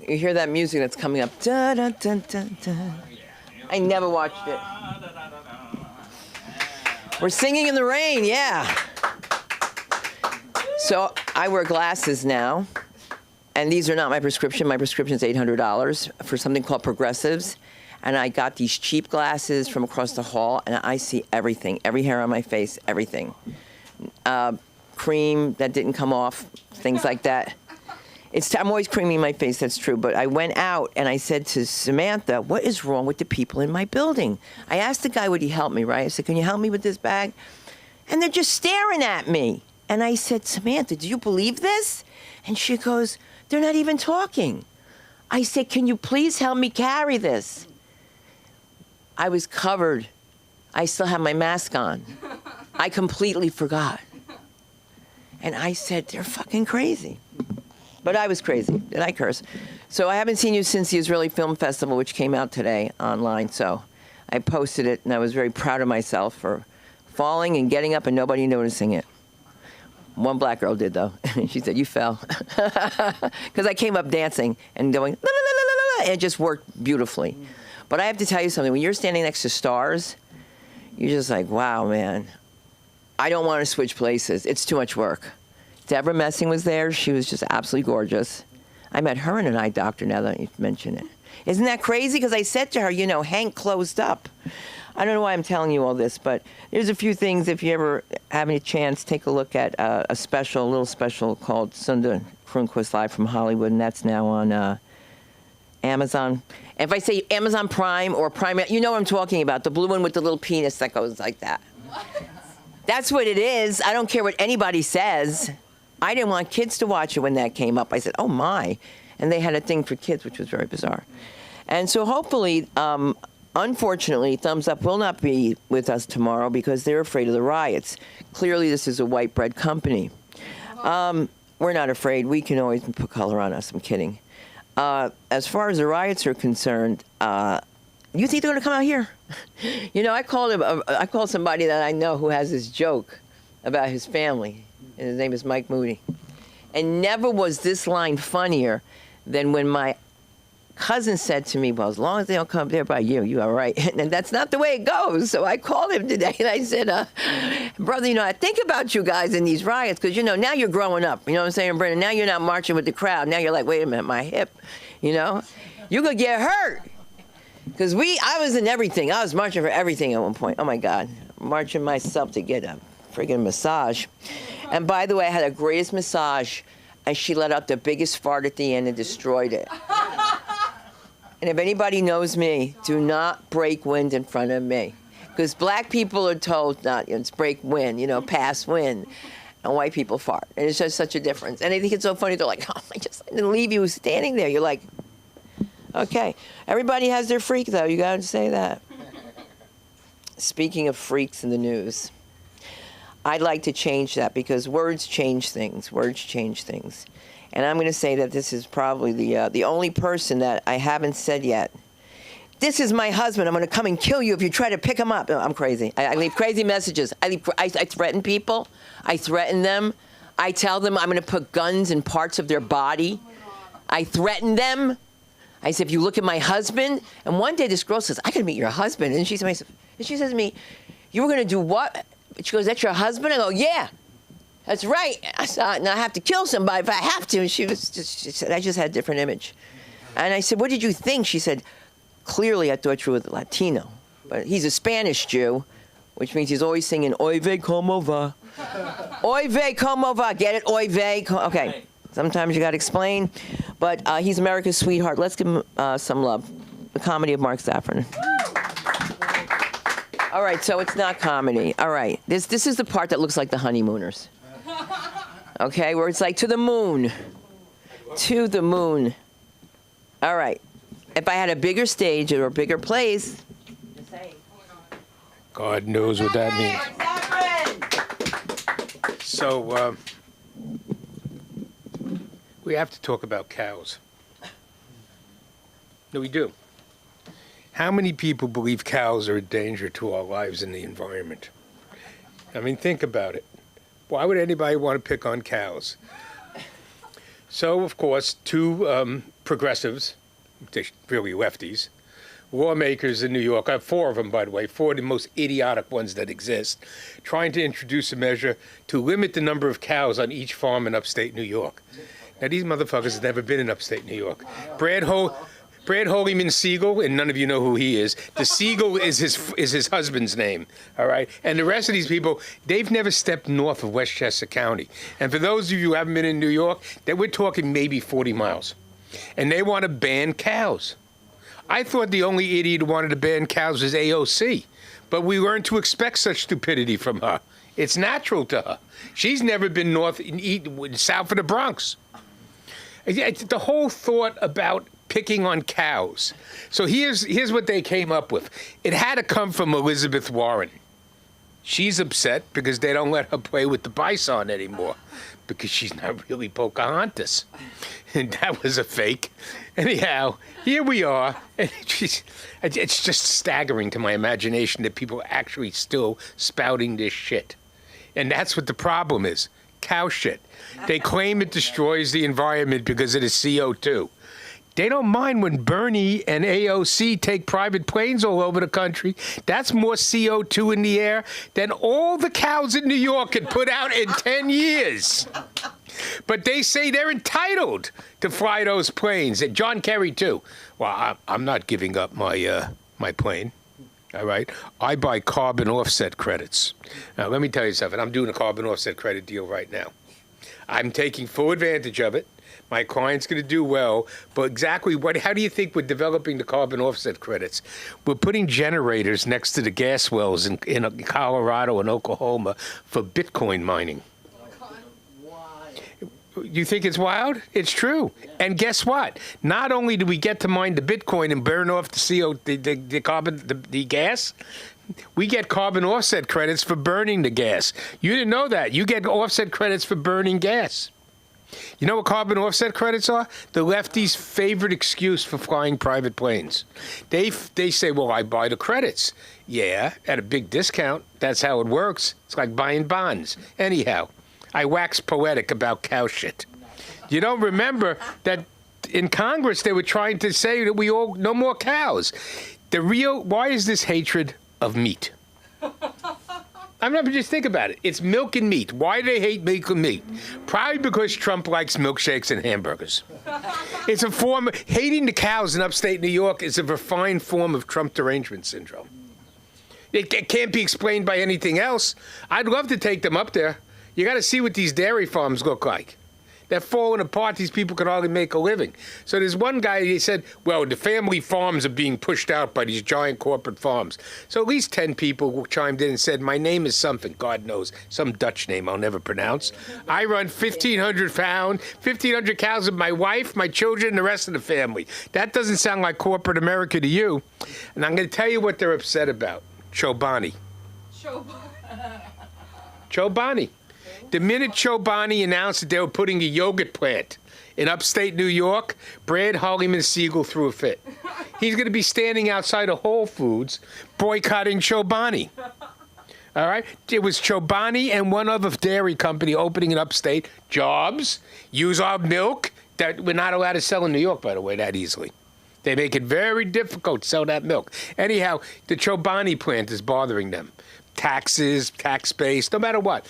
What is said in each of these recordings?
You hear that music that's coming up. Da, da, da, da, da. I never watched it. We're singing in the rain, yeah. So I wear glasses now, and these are not my prescription. My prescription is $800 for something called Progressives. And I got these cheap glasses from across the hall, and I see everything, every hair on my face, everything. Cream that didn't come off, things like that. I'm always creaming my face, that's true. But I went out, and I said to Samantha, what is wrong with the people in my building? I asked the guy, would he help me, right? I said, can you help me with this bag? And they're just staring at me. And I said, Samantha, do you believe this? And she goes, they're not even talking. I said, can you please help me carry this? I was covered. I still have my mask on. I completely forgot. And I said, they're fucking crazy. But I was crazy. Did I curse? So I haven't seen you since the Israeli Film Festival, which came out today online. So I posted it, and I was very proud of myself for falling and getting up and nobody noticing it. One black girl did, though. She said, you fell. Because I came up dancing and going, la, la, la, la, la, and it just worked beautifully. But I have to tell you something. When you're standing next to stars, you're just like, wow, man. I don't want to switch places. It's too much work. Deborah Messing was there. She was just absolutely gorgeous. I met her in an eye doctor, now that you mention it. Isn't that crazy? Because I said to her, you know, Hank closed up. I don't know why I'm telling you all this, but there's a few things. If you ever have any chance, take a look at a little special called Sunda Kronquist Live from Hollywood, and that's now on Amazon. And if I say Amazon Prime or Prime, you know what I'm talking about, the blue one with the little penis that goes like that. What? That's what it is. I don't care what anybody says. I didn't want kids to watch it when that came up. I said, oh, my. And they had a thing for kids, which was very bizarre. And so hopefully, unfortunately, Thumbs Up will not be with us tomorrow because they're afraid of the riots. Clearly, this is a white bread company. We're not afraid. We can always put color on us. I'm kidding. As far as the riots are concerned, you think they're going to come out here? You know, I called somebody that I know who has this joke about his family. And his name is Mike Moody. And never was this line funnier than when my cousin said to me, well, as long as they don't come there by you all right. And that's not the way it goes. So I called him today and I said, brother, you know, I think about you guys in these riots because, you know, now you're growing up. You know what I'm saying, Brendan? Now you're not marching with the crowd. Now you're like, wait a minute, my hip, you know? You're going to get hurt. Because I was in everything. I was marching for everything at one point. Oh, my God. Marching myself to get a friggin' massage. And by the way, I had the greatest massage, and she let out the biggest fart at the end and destroyed it. And if anybody knows me, do not break wind in front of me. Because black people are told not, it's break wind, you know, pass wind. And white people fart. And it's just such a difference. And I think it's so funny. They're like, oh, I just didn't leave you standing there. You're like, okay. Everybody has their freak, though. You got to say that. Speaking of freaks in the news, I'd like to change that because words change things. Words change things. And I'm going to say that this is probably the only person that I haven't said yet. This is my husband. I'm going to come and kill you if you try to pick him up. No, I'm crazy. I leave crazy messages. I threaten people. I threaten them. I tell them I'm going to put guns in parts of their body. I threaten them. I say, if you look at my husband, and one day this girl says, I got to meet your husband. And she says to me, you were going to do what? She goes, that's your husband? I go, yeah, that's right. I said, now I have to kill somebody if I have to. And she said, I just had a different image. And I said, what did you think? She said, clearly I thought you were Latino. But he's a Spanish Jew, which means he's always singing, Oy vey, como va. Oy vey, como va. Get it? Oy vey. Okay. Sometimes you got to explain. But he's America's sweetheart. Let's give him some love. The comedy of Mark Safran. All right, so it's not comedy. All right, this is the part that looks like the honeymooners. Okay, where it's like to the moon. To the moon. All right. If I had a bigger stage or a bigger place. God knows what that means. So, we have to talk about cows. No, we do. How many people believe cows are a danger to our lives and the environment? I mean, think about it. Why would anybody want to pick on cows? So, of course, two progressives, they're really lefties, lawmakers in New York, I have 4 of them, by the way, 4 of the most idiotic ones that exist, trying to introduce a measure to limit the number of cows on each farm in upstate New York. Now, these motherfuckers have never been in upstate New York. Brad Holyman Siegel, and none of you know who he is. The Siegel is his husband's name, all right? And the rest of these people, they've never stepped north of Westchester County. And for those of you who haven't been in New York, that we're talking maybe 40 miles. And they want to ban cows. I thought the only idiot who wanted to ban cows was AOC, but we learned to expect such stupidity from her. It's natural to her. She's never been south of the Bronx. The whole thought about picking on cows. So here's what they came up with. It had to come from Elizabeth Warren. She's upset because they don't let her play with the bison anymore because she's not really Pocahontas. And that was a fake. Anyhow, here we are. And it's just staggering to my imagination that people are actually still spouting this shit. And that's what the problem is. Cow shit. They claim it destroys the environment because of the CO2. They don't mind when Bernie and AOC take private planes all over the country. That's more CO2 in the air than all the cows in New York could put out in 10 years. But they say they're entitled to fly those planes. And John Kerry, too. Well, I'm not giving up my plane. All right? I buy carbon offset credits. Now, let me tell you something. I'm doing a carbon offset credit deal right now. I'm taking full advantage of it. My client's going to do well, but exactly how do you think we're developing the carbon offset credits? We're putting generators next to the gas wells in Colorado and Oklahoma for Bitcoin mining. You think it's wild? It's true. And guess what? Not only do we get to mine the Bitcoin and burn off the gas, we get carbon offset credits for burning the gas. You didn't know that. You get offset credits for burning gas. You know what carbon offset credits are? The lefties' favorite excuse for flying private planes. They say, well, I buy the credits. Yeah, at a big discount. That's how it works. It's like buying bonds. Anyhow, I wax poetic about cow shit. You don't remember that in Congress they were trying to say that no more cows. Why is this hatred of meat? Just think about it. It's milk and meat. Why do they hate milk and meat? Probably because Trump likes milkshakes and hamburgers. It's a form of hating the cows in upstate New York is a refined form of Trump derangement syndrome. It can't be explained by anything else. I'd love to take them up there. You got to see what these dairy farms look like. They're falling apart. These people can hardly make a living. So there's one guy, he said, well, the family farms are being pushed out by these giant corporate farms. So at least 10 people chimed in and said, my name is something, God knows, some Dutch name I'll never pronounce. I run 1,500 cows with my wife, my children, and the rest of the family. That doesn't sound like corporate America to you. And I'm going to tell you what they're upset about. Chobani. Chobani. The minute Chobani announced that they were putting a yogurt plant in upstate New York, Brad Holyman Siegel threw a fit. He's going to be standing outside of Whole Foods boycotting Chobani. All right? It was Chobani and one other dairy company opening in upstate. Jobs, use our milk that we're not allowed to sell in New York, by the way, that easily. They make it very difficult to sell that milk. Anyhow, the Chobani plant is bothering them. Taxes, tax base, no matter what.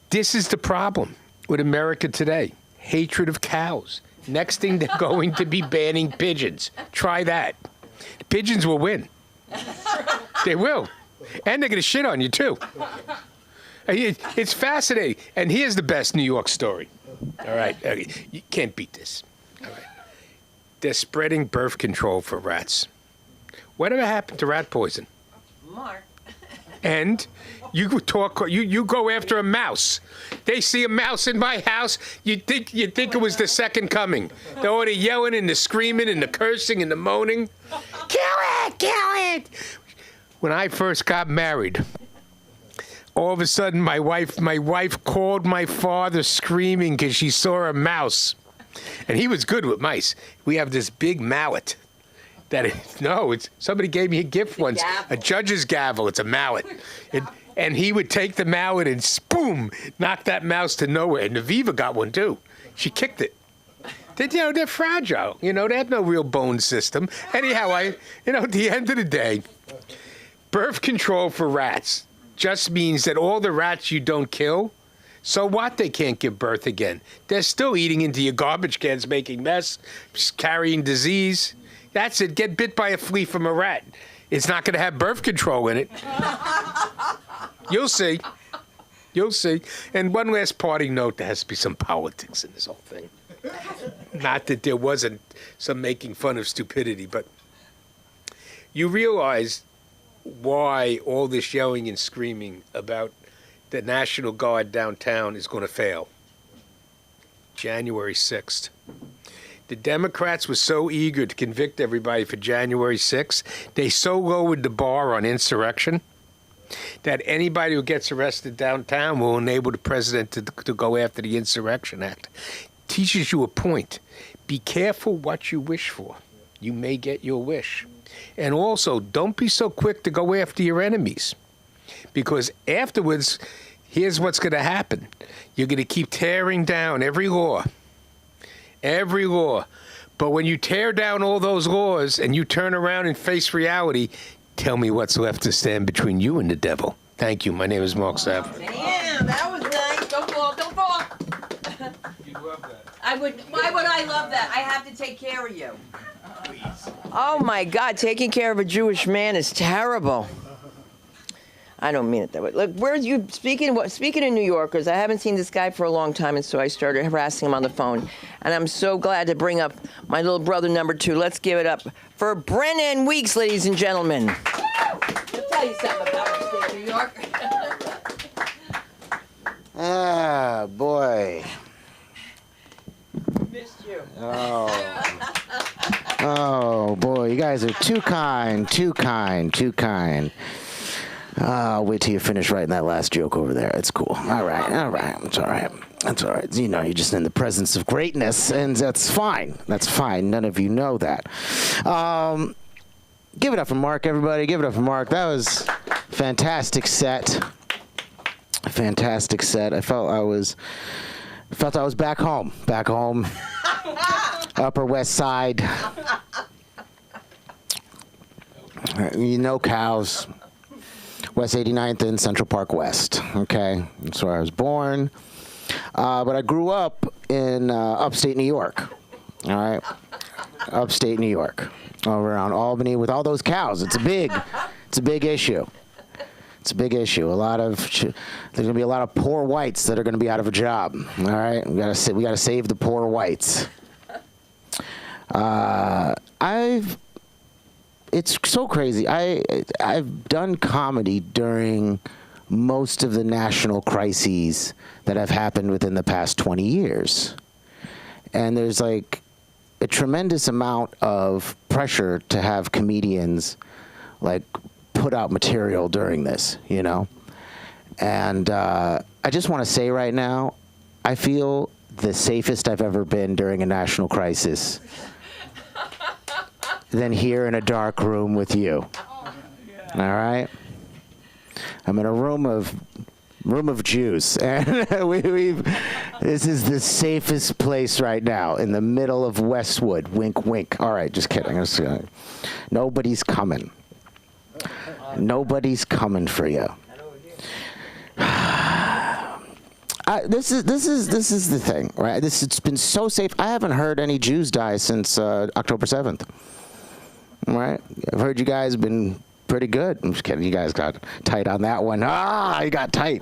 This is the problem with America today. Hatred of cows. Next thing, they're going to be banning pigeons. Try that. The pigeons will win. They will. And they're going to shit on you, too. It's fascinating. And here's the best New York story. All right. You can't beat this. All right. They're spreading birth control for rats. Whatever happened to rat poison? Mark. And you go after a mouse. They see a mouse in my house, you'd think it was the second coming. They're all the yelling and the screaming and the cursing and the moaning. Kill it! Kill it! When I first got married, all of a sudden my wife called my father screaming because she saw a mouse. And he was good with mice. We have this big mallet. Somebody gave me a gift once, a judge's gavel. It's a mallet. And he would take the mallet and boom, knock that mouse to nowhere. And Aviva got one too. She kicked it. They're fragile. They have no real bone system. Anyhow, at the end of the day, birth control for rats just means that all the rats you don't kill, so what? They can't give birth again. They're still eating into your garbage cans, making mess, carrying disease. That's it. Get bit by a flea from a rat. It's not going to have birth control in it. You'll see. You'll see. And one last parting note, there has to be some politics in this whole thing. Not that there wasn't some making fun of stupidity, but you realize why all this yelling and screaming about the National Guard downtown is going to fail. January 6th. The Democrats were so eager to convict everybody for January 6th, they so lowered the bar on insurrection that anybody who gets arrested downtown will enable the president to go after the Insurrection Act. Teaches you a point. Be careful what you wish for. You may get your wish. And also, don't be so quick to go after your enemies. Because afterwards, here's what's going to happen. You're going to keep tearing down every law. Every law. But when you tear down all those laws and you turn around and face reality, tell me what's left to stand between you and the devil. Thank you. My name is Mark Sapp. Damn, that was nice. Don't fall, don't fall. You love that. Why would I love that? I have to take care of you. Please. Oh my God, taking care of a Jewish man is terrible. I don't mean it that way. Look, where's you speaking of New Yorkers? I haven't seen this guy for a long time, and so I started harassing him on the phone. And I'm so glad to bring up my little brother number 2. Let's give it up for Brennan Weeks, ladies and gentlemen. I'll tell you something about upstate New York. Ah, boy. Missed you. Oh, boy. You guys are too kind, too kind, too kind. I'll wait till you finish writing that last joke over there. It's cool. All right. It's all right. That's all right. You know, you're just in the presence of greatness, and that's fine. That's fine. None of you know that. Give it up for Mark, everybody. Give it up for Mark. That was fantastic set. Fantastic set. I felt I was back home. Back home. Upper West Side. Cows. West 89th and Central Park West. Okay, that's where I was born. But I grew up in upstate New York. All right, upstate New York, over around Albany with all those cows. It's a big issue. It's a big issue. There's gonna be a lot of poor whites that are gonna be out of a job. All right, we gotta save the poor whites. It's so crazy. I've done comedy during most of the national crises that have happened within the past 20 years. And there's like a tremendous amount of pressure to have comedians like put out material during this, you know? And I just want to say right now, I feel the safest I've ever been during a national crisis than here in a dark room with you. All right? I'm in a room of Jews, and this is the safest place right now in the middle of Westwood. Wink, wink. All right, just kidding. Nobody's coming. Nobody's coming for you. This is the thing, right? It's been so safe. I haven't heard any Jews die since October 7th. Right? I've heard you guys have been pretty good. I'm just kidding. You guys got tight on that one. You got tight.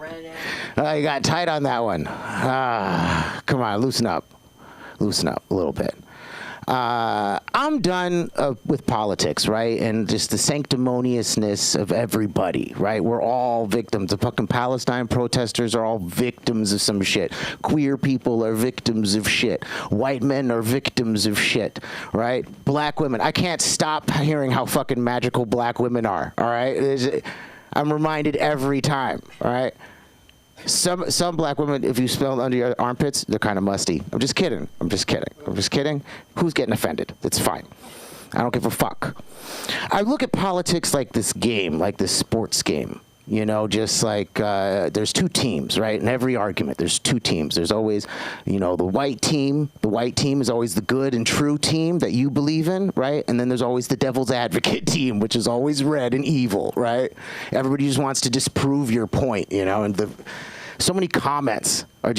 You got tight on that one. Come on, loosen up. Loosen up a little bit. I'm done with politics, right? And just the sanctimoniousness of everybody, right? We're all victims. The fucking Palestine protesters are all victims of some shit. Queer people are victims of shit. White men are victims of shit, right? Black women. I can't stop hearing how fucking magical black women are, all right? I'm reminded every time, all right? Some black women, if you smell under your armpits, they're kind of musty. I'm just kidding. Who's getting offended? It's fine. I don't give a fuck. I look at politics like this game, like this sports game. You know, just like there's two teams, right? In every argument, there's two teams. There's always, you know, the white team. The white team is always the good and true team that you believe in, right? And then there's always the devil's advocate team, which is always red and evil, right? Everybody just wants to disprove your point, you know, and so many comments, so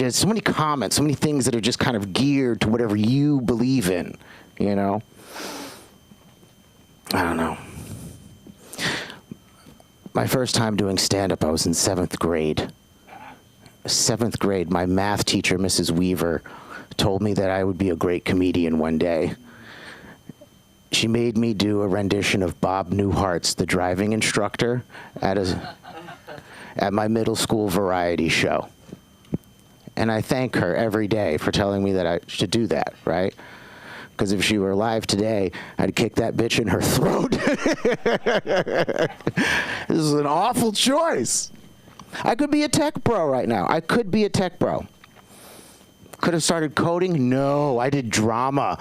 many things that are just kind of geared to whatever you believe in, you know? I don't know. My first time doing stand-up, I was in 7th grade. 7th grade, my math teacher, Mrs. Weaver, told me that I would be a great comedian one day. She made me do a rendition of Bob Newhart's The Driving Instructor at my middle school variety show. And I thank her every day for telling me that I should do that, right? Because if she were alive today, I'd kick that bitch in her throat. This is an awful choice. I could be a tech bro right now. I could be a tech bro. Could have started coding? No, I did drama.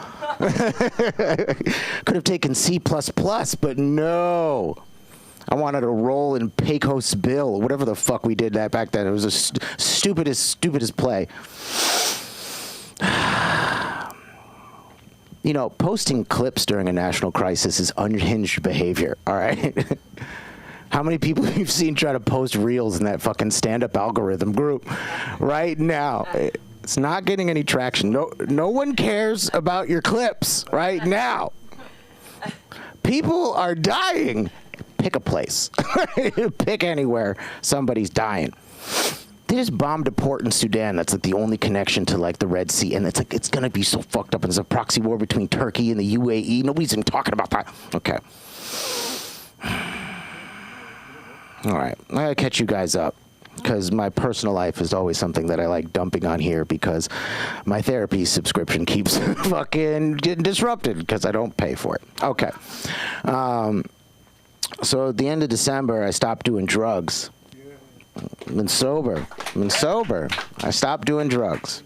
Could have taken C++, but no. I wanted to roll in Pecos Bill, whatever the fuck we did that back then. It was the stupidest play. You know, posting clips during a national crisis is unhinged behavior, all right? How many people you've seen try to post reels in that fucking stand-up algorithm group right now? It's not getting any traction. No one cares about your clips right now. People are dying. Pick a place. Pick anywhere somebody's dying. They just bombed a port in Sudan. That's like the only connection to like the Red Sea, and it's like it's gonna be so fucked up. And there's a proxy war between Turkey and the UAE. Nobody's even talking about that. Okay. All right, I gotta catch you guys up because my personal life is always something that I like dumping on here because my therapy subscription keeps fucking getting disrupted because I don't pay for it. Okay. So at the end of December, I stopped doing drugs. I've been sober. I stopped doing drugs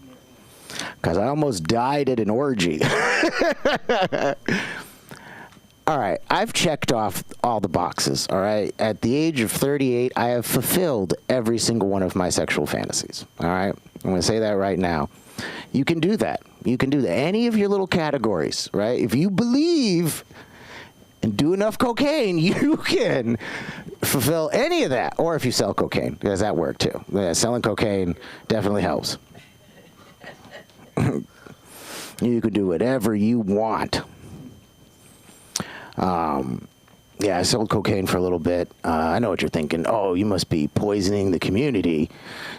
because I almost died at an orgy. All right, I've checked off all the boxes, all right? At the age of 38, I have fulfilled every single one of my sexual fantasies, all right? I'm going to say that right now. You can do that. You can do that. Any of your little categories, right? If you believe and do enough cocaine, you can fulfill any of that. Or if you sell cocaine, because that works too. Yeah, selling cocaine definitely helps. You can do whatever you want. Yeah, I sold cocaine for a little bit. I know what you're thinking. Oh, you must be poisoning the community.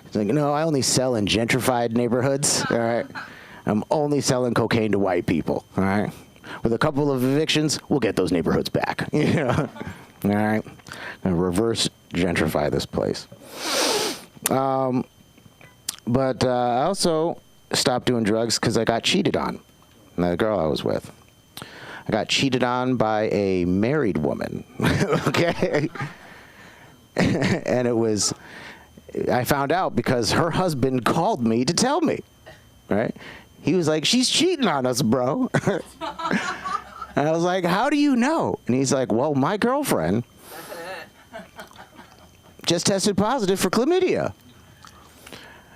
It's like, no, I only sell in gentrified neighborhoods, all right? I'm only selling cocaine to white people, all right? With a couple of evictions, we'll get those neighborhoods back, you know? All right? And reverse gentrify this place. But I also stopped doing drugs because I got cheated on. The girl I was with. I got cheated on by a married woman, okay? And I found out because her husband called me to tell me, right? He was like, she's cheating on us, bro. And I was like, how do you know? And he's like, well, my girlfriend just tested positive for chlamydia.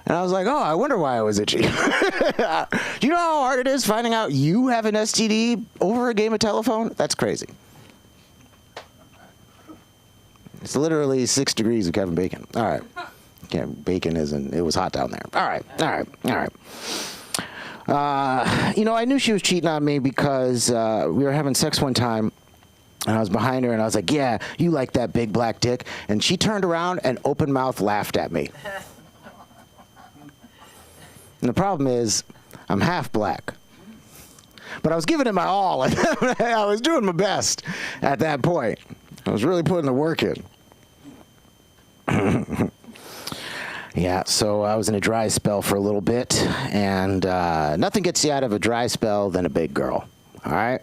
And I was like, oh, I wonder why I was itchy. Do you know how hard it is finding out you have an STD over a game of telephone? That's crazy. It's literally 6 degrees of Kevin Bacon. All right. Yeah, bacon isn't, it was hot down there. All right. You know, I knew she was cheating on me because we were having sex one time. And I was behind her, and I was like, yeah, you like that big black dick. And she turned around and open mouth laughed at me. And the problem is, I'm half black. But I was giving it my all. I was doing my best at that point. I was really putting the work in. Yeah, so I was in a dry spell for a little bit. And nothing gets you out of a dry spell than a big girl. All right?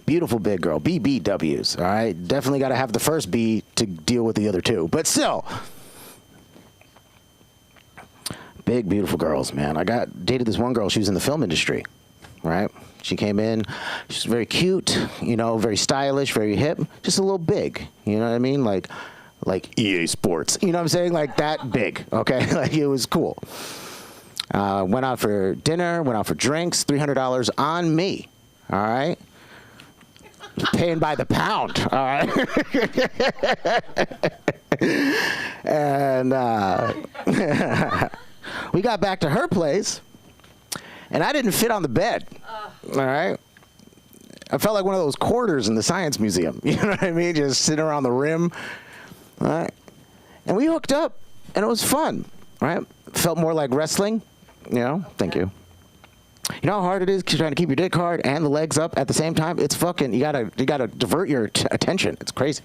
Beautiful big girl. BBWs. All right? Definitely got to have the first B to deal with the other two. But still. Big, beautiful girls, man. I dated this one girl. She was in the film industry, right? She came in. She was very cute, you know, very stylish, very hip. Just a little big, you know what I mean? Like like EA Sports. You know what I'm saying? Like that big, okay? Like it was cool. Went out for dinner, went out for drinks, $300 on me, all right? Paying by the pound, all right? And we got back to her place, and I didn't fit on the bed, all right? I felt like one of those quarters in the Science Museum, you know what I mean? Just sitting around the rim, all right? And we hooked up, and it was fun, right? Felt more like wrestling, you know? Thank you. You know how hard it is trying to keep your dick hard and the legs up at the same time? It's fucking, you gotta divert your attention. It's crazy.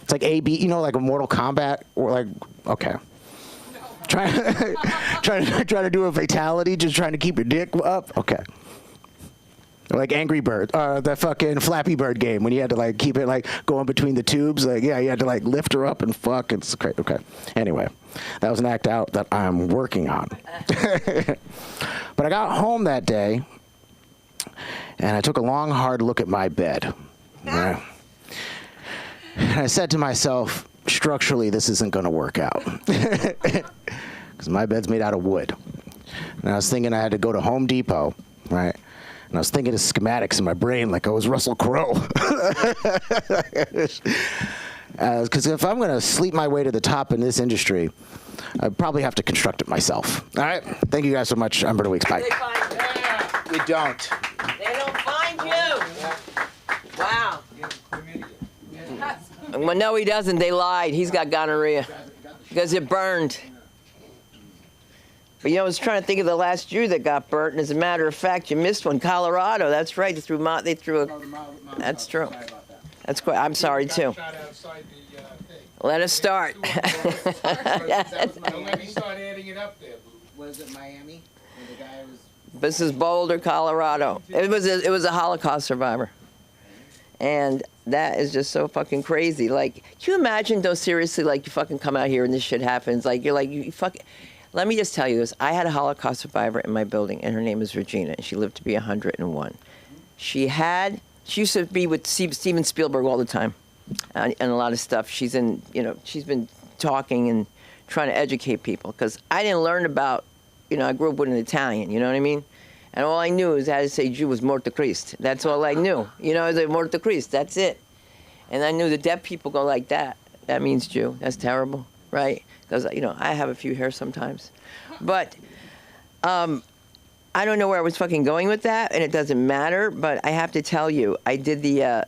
It's like AB, you know, like a Mortal Kombat, or like, okay. Trying to do a fatality, just trying to keep your dick up? Okay. Or like Angry Bird, the fucking Flappy Bird game when you had to like keep it like going between the tubes. Like, yeah, you had to like lift her up and fuck. It's great. Okay. Anyway, that was an act out that I'm working on. But I got home that day and I took a long, hard look at my bed. Right? And I said to myself, structurally, this isn't going to work out. Because my bed's made out of wood. And I was thinking I had to go to Home Depot, right? And I was thinking of schematics in my brain like I was Russell Crowe. Because if I'm going to sleep my way to the top in this industry, I probably have to construct it myself. All right? Thank you guys so much. I'm Bernie Weeks. Bye. They find you. You don't. They don't find you. Wow. Well, no, he doesn't. They lied. He's got gonorrhea because it burned. But, you know, I was trying to think of the last Jew that got burnt, and as a matter of fact, you missed one. Colorado, that's right. They threw a... That's true. That's quite... I'm sorry, too. Let us start. Don't let me start adding it up there, boo. Was it Miami? Where the guy was... This is Boulder, Colorado. It was a Holocaust survivor. And that is just so fucking crazy. Like, can you imagine, though, seriously, like, you fucking come out here and this shit happens. Like, you're like, you fucking... Let me just tell you this. I had a Holocaust survivor in my building, and her name is Regina, and she lived to be 101. She used to be with Steven Spielberg all the time, and a lot of stuff. She's been talking and trying to educate people, because I didn't learn about, I grew up with an Italian, you know what I mean? And all I knew is how to say Jew was Morte Christ. That's all I knew. The Morte Christ, that's it. And I knew the deaf people go like that. That means Jew. That's terrible, right? Because, I have a few here sometimes. But I don't know where I was fucking going with that, and it doesn't matter, but I have to tell you, I did the, I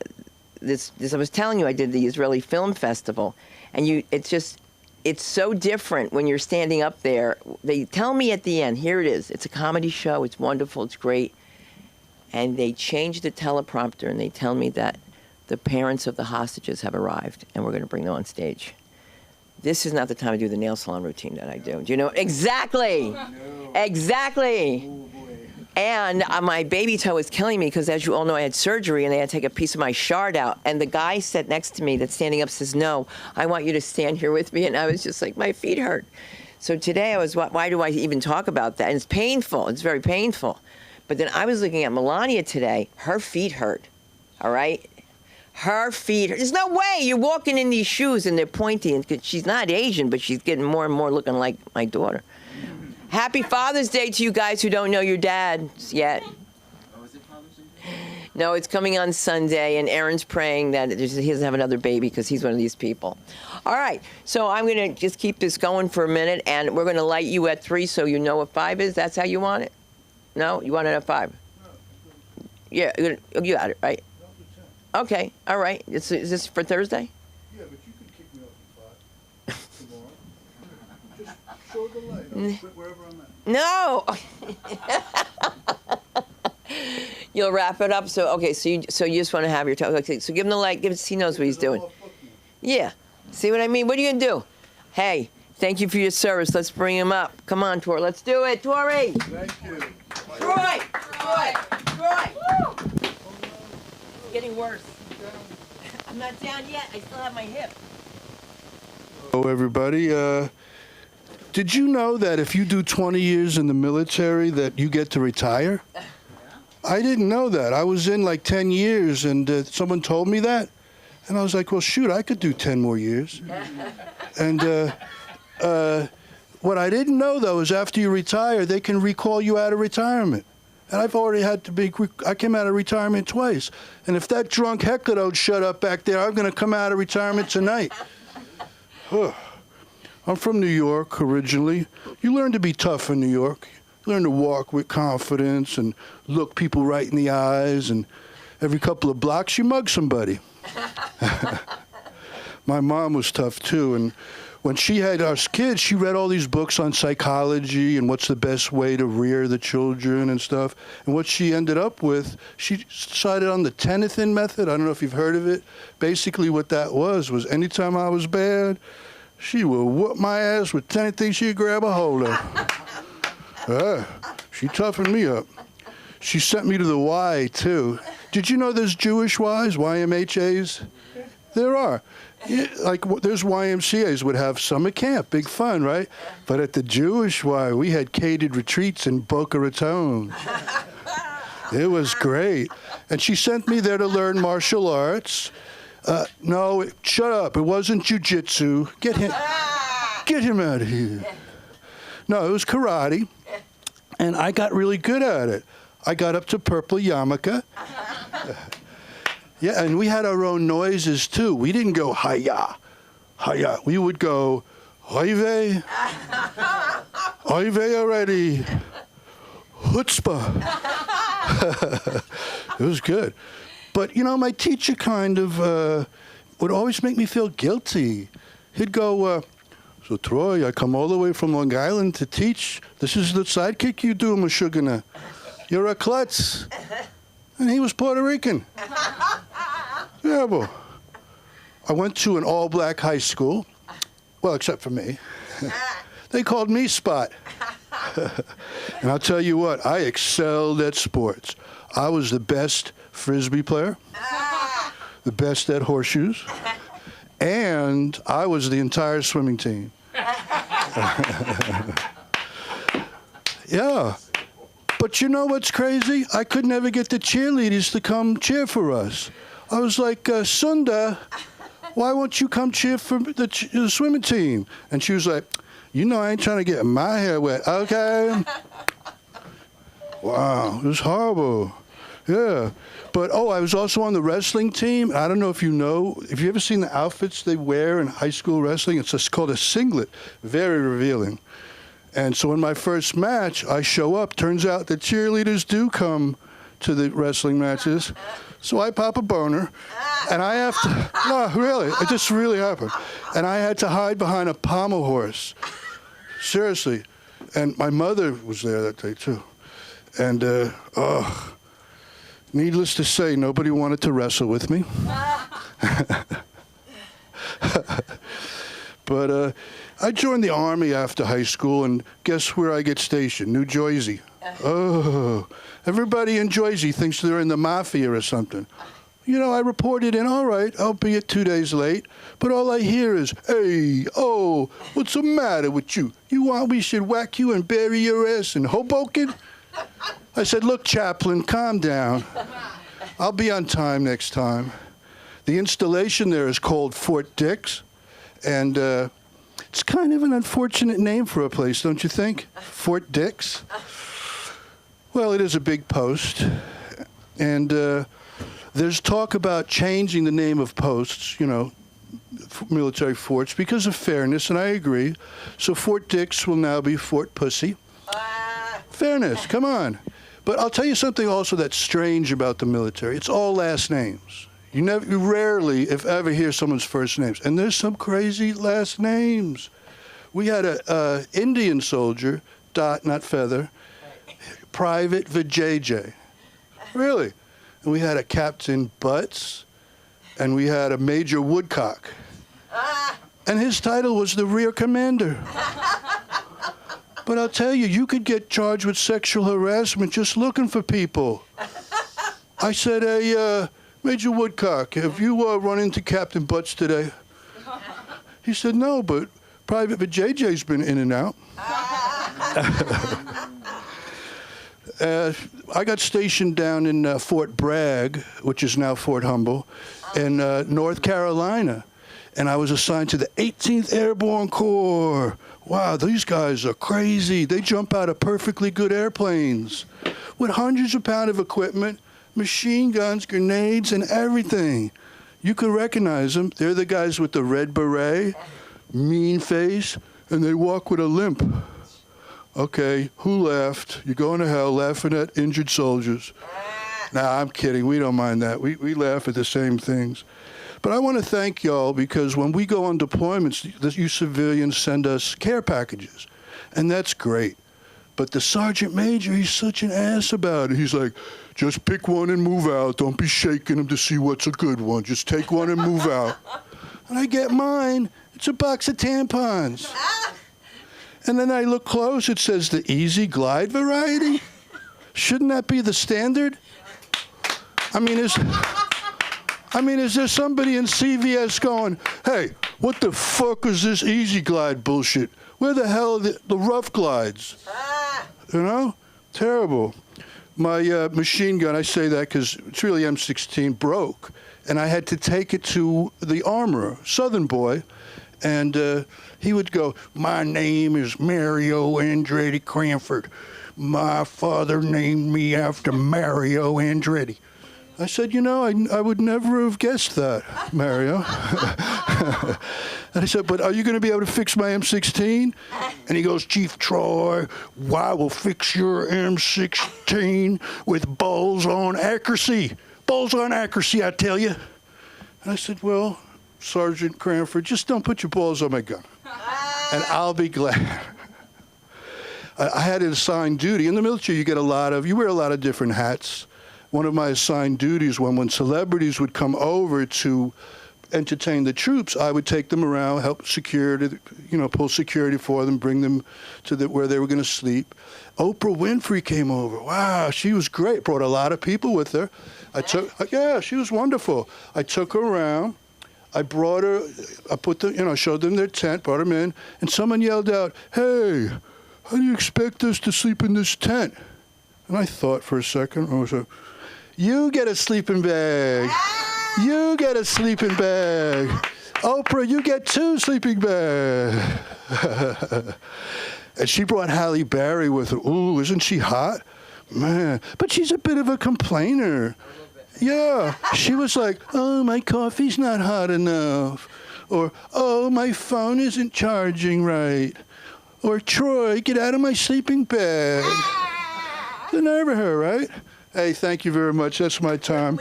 was telling you, I did the Israeli Film Festival, and it's so different when you're standing up there. They tell me at the end, here it is, it's a comedy show, it's wonderful, it's great, and they change the teleprompter, and they tell me that the parents of the hostages have arrived, and we're going to bring them on stage. This is not the time to do the nail salon routine that I do. Do you know? Exactly. No. Exactly. Oh, boy. And my baby toe is killing me because, as you all know, I had surgery and they had to take a piece of my shard out. And the guy sat next to me that's standing up says, no, I want you to stand here with me. And I was just like, my feet hurt. So today I was, why do I even talk about that? And it's painful. It's very painful. But then I was looking at Melania today. Her feet hurt. All right? Her feet. There's no way you're walking in these shoes and they're pointy. And she's not Asian, but she's getting more and more looking like my daughter. Happy Father's Day to you guys who don't know your dad yet. Oh, is it Father's Day? No, it's coming on Sunday, and Aaron's praying that he doesn't have another baby because he's one of these people. All right, so I'm going to just keep this going for a minute, and we're going to light you at 3 so you know what 5 is. That's how you want it? No? You want it at 5? Yeah, you got it, right? Okay, all right. Is this for Thursday? Yeah, but you can kick me off at 5 tomorrow. Just show the light. I'll quit wherever I'm at. No. You'll wrap it up. So okay, so you just want to have your toe. Okay, so give him the light. He knows what he's doing. Yeah. See what I mean? What are you gonna do? Hey, thank you for your service. Let's bring him up. Come on, Tor. Let's do it, Tori. Thank you. Troy. Woo! Getting worse. I'm not down yet. I still have my hip. Hello, everybody. Did you know that if you do 20 years in the military that you get to retire? I didn't know that. I was in like 10 years and someone told me that. And I was like, well, shoot, I could do 10 more years. And what I didn't know, though, is after you retire, they can recall you out of retirement. And I've already I came out of retirement twice. And if that drunk heckler don't shut up back there, I'm going to come out of retirement tonight. I'm from New York originally. You learn to be tough in New York. You learn to walk with confidence and look people right in the eyes. And every couple of blocks, you mug somebody. My mom was tough, too. And when she had us kids, she read all these books on psychology and what's the best way to rear the children and stuff. And what she ended up with, she decided on the Tennyson method. I don't know if you've heard of it. Basically what that was anytime I was bad, she would whoop my ass with anything she'd grab a hold of. She toughened me up. She sent me to the Y, too. Did you know there's Jewish Ys, YMHAs? There are. Yeah, like there's YMCAs would have summer camp, big fun, right? But at the Jewish Y, we had catered retreats in Boca Raton. It was great. And she sent me there to learn martial arts. No, shut up. It wasn't jujitsu. Get him out of here. No, it was karate. And I got really good at it. I got up to purple yarmulke. Yeah, and we had our own noises, too. We didn't go hi-ya, hi-ya. We would go, oive, oive already, chutzpah. It was good. But, you know, my teacher kind of would always make me feel guilty. He'd go, so, Troy, I come all the way from Long Island to teach. This is the sidekick you do, Meshuggah. You're a klutz. And he was Puerto Rican. Yeah, boy. I went to an all-black high school. Well, except for me. They called me Spot. And I'll tell you what, I excelled at sports. I was the best Frisbee player, the best at horseshoes, and I was the entire swimming team. Yeah. But you know what's crazy? I could never get the cheerleaders to come cheer for us. I was like, Sunda, why won't you come cheer for the swimming team? And she was like, you know I ain't trying to get my hair wet, okay? Wow, it was horrible. Yeah. But, I was also on the wrestling team. I don't know if you know. Have you ever seen the outfits they wear in high school wrestling? It's just called a singlet. Very revealing. And so in my first match, I show up. Turns out the cheerleaders do come to the wrestling matches. So I pop a boner, and I have to, no, really, it just really happened. And I had to hide behind a pommel horse. Seriously. And my mother was there that day, too. And, needless to say, nobody wanted to wrestle with me. But I joined the Army after high school, and guess where I get stationed? New Jersey. Oh, everybody in Jersey thinks they're in the mafia or something. You know, I reported in, all right, albeit 2 days late, but all I hear is, hey, what's the matter with you? You want we should whack you and bury your ass in Hoboken? I said, look, Chaplain, calm down. I'll be on time next time. The installation there is called Fort Dix, and it's kind of an unfortunate name for a place, don't you think? Fort Dix? Well, it is a big post, and there's talk about changing the name of posts, you know, military forts, because of fairness, and I agree. So Fort Dix will now be Fort Pussy. Fairness, come on. But I'll tell you something also that's strange about the military. It's all last names. You rarely, if ever, hear someone's first names. And there's some crazy last names. We had a Indian soldier, Dot, not Feather, Private Vijay. Really. And we had a Captain Butts, and we had a Major Woodcock. And his title was the Rear Commander. But I'll tell you, you could get charged with sexual harassment just looking for people. I said, hey, Major Woodcock, have you run into Captain Butts today? He said, no, but Private Vijay's been in and out. I got stationed down in Fort Bragg, which is now Fort Humble, in North Carolina. And I was assigned to the 18th Airborne Corps. Wow, these guys are crazy. They jump out of perfectly good airplanes with hundreds of pounds of equipment, machine guns, grenades, and everything. You could recognize them. They're the guys with the red beret, mean face, and they walk with a limp. Okay, who laughed? You're going to hell laughing at injured soldiers. Nah, I'm kidding. We don't mind that. We laugh at the same things. But I want to thank y'all because when we go on deployments, you civilians send us care packages, and that's great. But the sergeant major, he's such an ass about it. He's like, just pick one and move out. Don't be shaking them to see what's a good one. Just take one and move out. And I get mine. It's a box of tampons. And then I look close. It says the Easy Glide variety. Shouldn't that be the standard? I mean, is there somebody in CVS going, hey, what the fuck is this Easy Glide bullshit? Where the hell are the rough glides? You know? Terrible. My machine gun, I say that because it's really M16, broke. And I had to take it to the armorer, Southern boy. And he would go, my name is Mario Andretti Cranford. My father named me after Mario Andretti. I said, you know, I would never have guessed that, Mario. And I said, but are you going to be able to fix my M16? And he goes, Chief Troy, I will fix your M16 with balls on accuracy. Balls on accuracy, I tell you. And I said, well, Sergeant Cranford, just don't put your balls on my gun. And I'll be glad. I had an assigned duty. In the military, you wear a lot of different hats. One of my assigned duties when celebrities would come over to entertain the troops, I would take them around, help security, pull security for them, bring them to where they were going to sleep. Oprah Winfrey came over. Wow, she was great. Brought a lot of people with her. She was wonderful. I took her around. I brought her, showed them their tent, brought them in, and someone yelled out, hey, how do you expect us to sleep in this tent? And I thought for a second, I was like, you get a sleeping bag. You get a sleeping bag. Oprah, you get 2 sleeping bags. And she brought Halle Berry with her. Ooh, isn't she hot? Man, but she's a bit of a complainer. Yeah, she was like, oh, my coffee's not hot enough. Or, oh, my phone isn't charging right. Or, Troy, get out of my sleeping bag. The nerve of her, right? Hey, thank you very much. That's my time.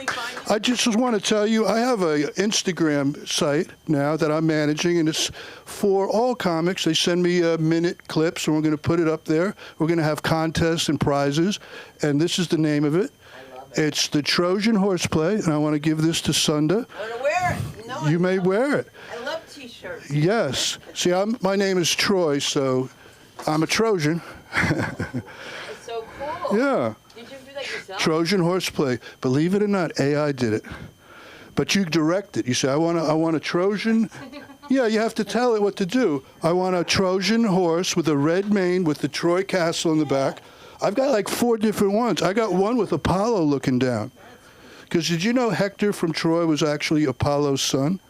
I just want to tell you, I have an Instagram site now that I'm managing, and it's for all comics. They send me minute clips, and we're going to put it up there. We're going to have contests and prizes, and this is the name of it. I love it. It's the Trojan Horseplay, and I want to give this to Sunda. I want to wear it. No, You may wear it. I love T-shirts. Yes. See, my name is Troy, so I'm a Trojan. It's so cool. Yeah. Did you do that yourself? Trojan Horseplay. Believe it or not, AI did it. But you direct it. You say, I want a Trojan. Yeah, you have to tell it what to do. I want a Trojan horse with a red mane with the Troy Castle in the back. I've got like 4 different ones. I got one with Apollo looking down. Because did you know Hector from Troy was actually Apollo's son?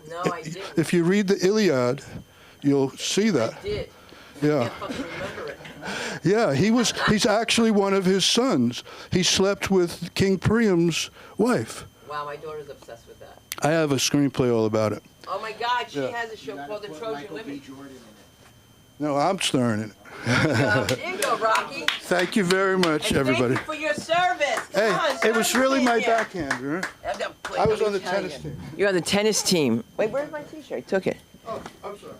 No, I didn't. If you read the Iliad, you'll see that. I did. Yeah. I can't fucking remember it. Yeah, he's actually one of his sons. He slept with King Priam's wife. Wow, my daughter's obsessed with that. I have a screenplay all about it. Oh my God, she Yeah. has a show called The Trojan Michael Women. B. Jordan in it. No, I'm starring in it. There you go, Rocky. Thank you very much, And everybody. Thank you for your service. Come Hey, on, it was serve really me my here. backhand, right? Please, I was let on me the tell tennis you. team. You're on the tennis team. Wait, where's my T-shirt? I took it. Oh, I'm sorry.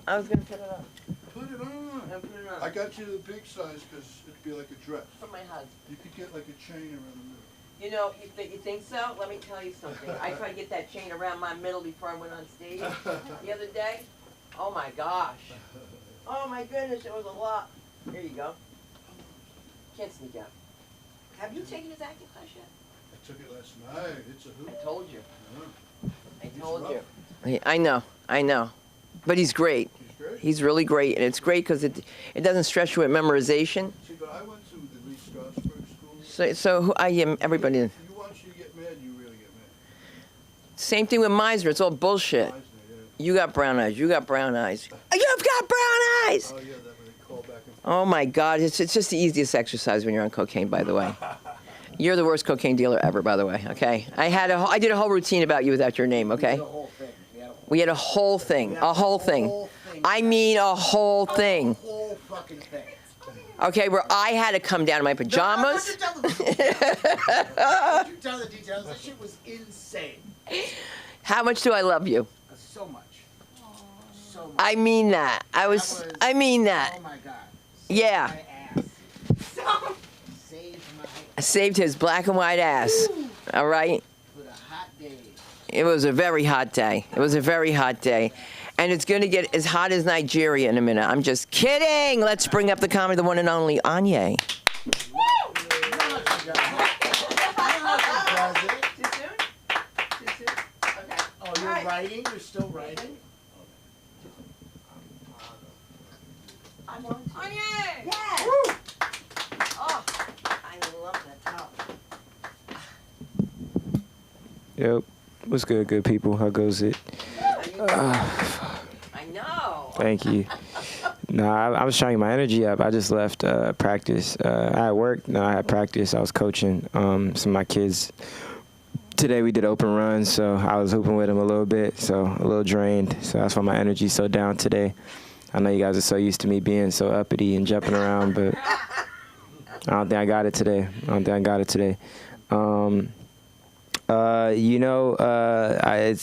I was gonna put it on. Put it on. I put it on. I got you the big size because it'd be like a dress. For my husband. You could get like a chain around the middle. You know, you think so? Let me tell you something. I tried to get that chain around my middle before I went on stage the other day. Oh my gosh. Oh my goodness, it was a lot. Here you go. Can't sneak out. Have you taken his acting class yet? I took it last night. It's a hoop. I told you. I He's told rough. you. I know. But he's great. He's great. He's really great, and it's great because it doesn't stress you with memorization. See, but I went to the So who I am, everybody. If you want you to get mad, you really get mad. Same thing with Meisner. It's all bullshit. Meisner, yeah. You got brown eyes. You got brown eyes. You've got brown eyes. Oh, yeah, that when they call back and forth. Oh my God! It's just the easiest exercise when you're on cocaine. By the way, you're the worst cocaine dealer ever. By the way, okay. I did a whole routine about you without your name. Okay. The whole thing. We had a whole thing. A whole thing. Whole thing. I mean a whole thing. Whole fucking thing. Okay, where I had to come down in my pajamas. Don't you tell the details. That shit was insane. How much do I love you? So much. So much. I mean that. I mean that. Oh my God. Yeah. My ass. Saved my I saved his black and white ass. All right. for the hot days. It was a very hot day. It was a very hot day. And it's going to get as hot as Nigeria in a minute. I'm just kidding. Let's bring up the comedy, the one and only Anye. Oh, you're writing? You're still writing? Anye! Yes. Oh, I love that top. Yep. What's good, good people? How goes it? I know. Thank you. I was trying to get my energy up. I just left practice. I had work. No, I had practice. I was coaching some of my kids. Today we did open runs, so I was hooping with them a little bit, so a little drained. So that's why my energy's so down today. I know you guys are so used to me being so uppity and jumping around, but I don't think I got it today.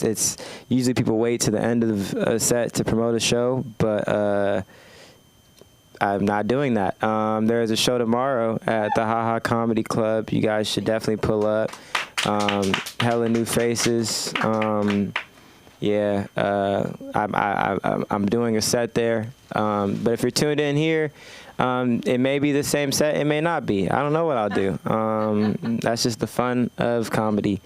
It's usually people wait to the end of a set to promote a show, but I'm not doing that. There's a show tomorrow at the Ha Ha Comedy Club. You guys should definitely pull up. Hella new faces. I'm doing a set there. But if you're tuned in here, it may be the same set. It may not be. I don't know what I'll do. That's just the fun of comedy.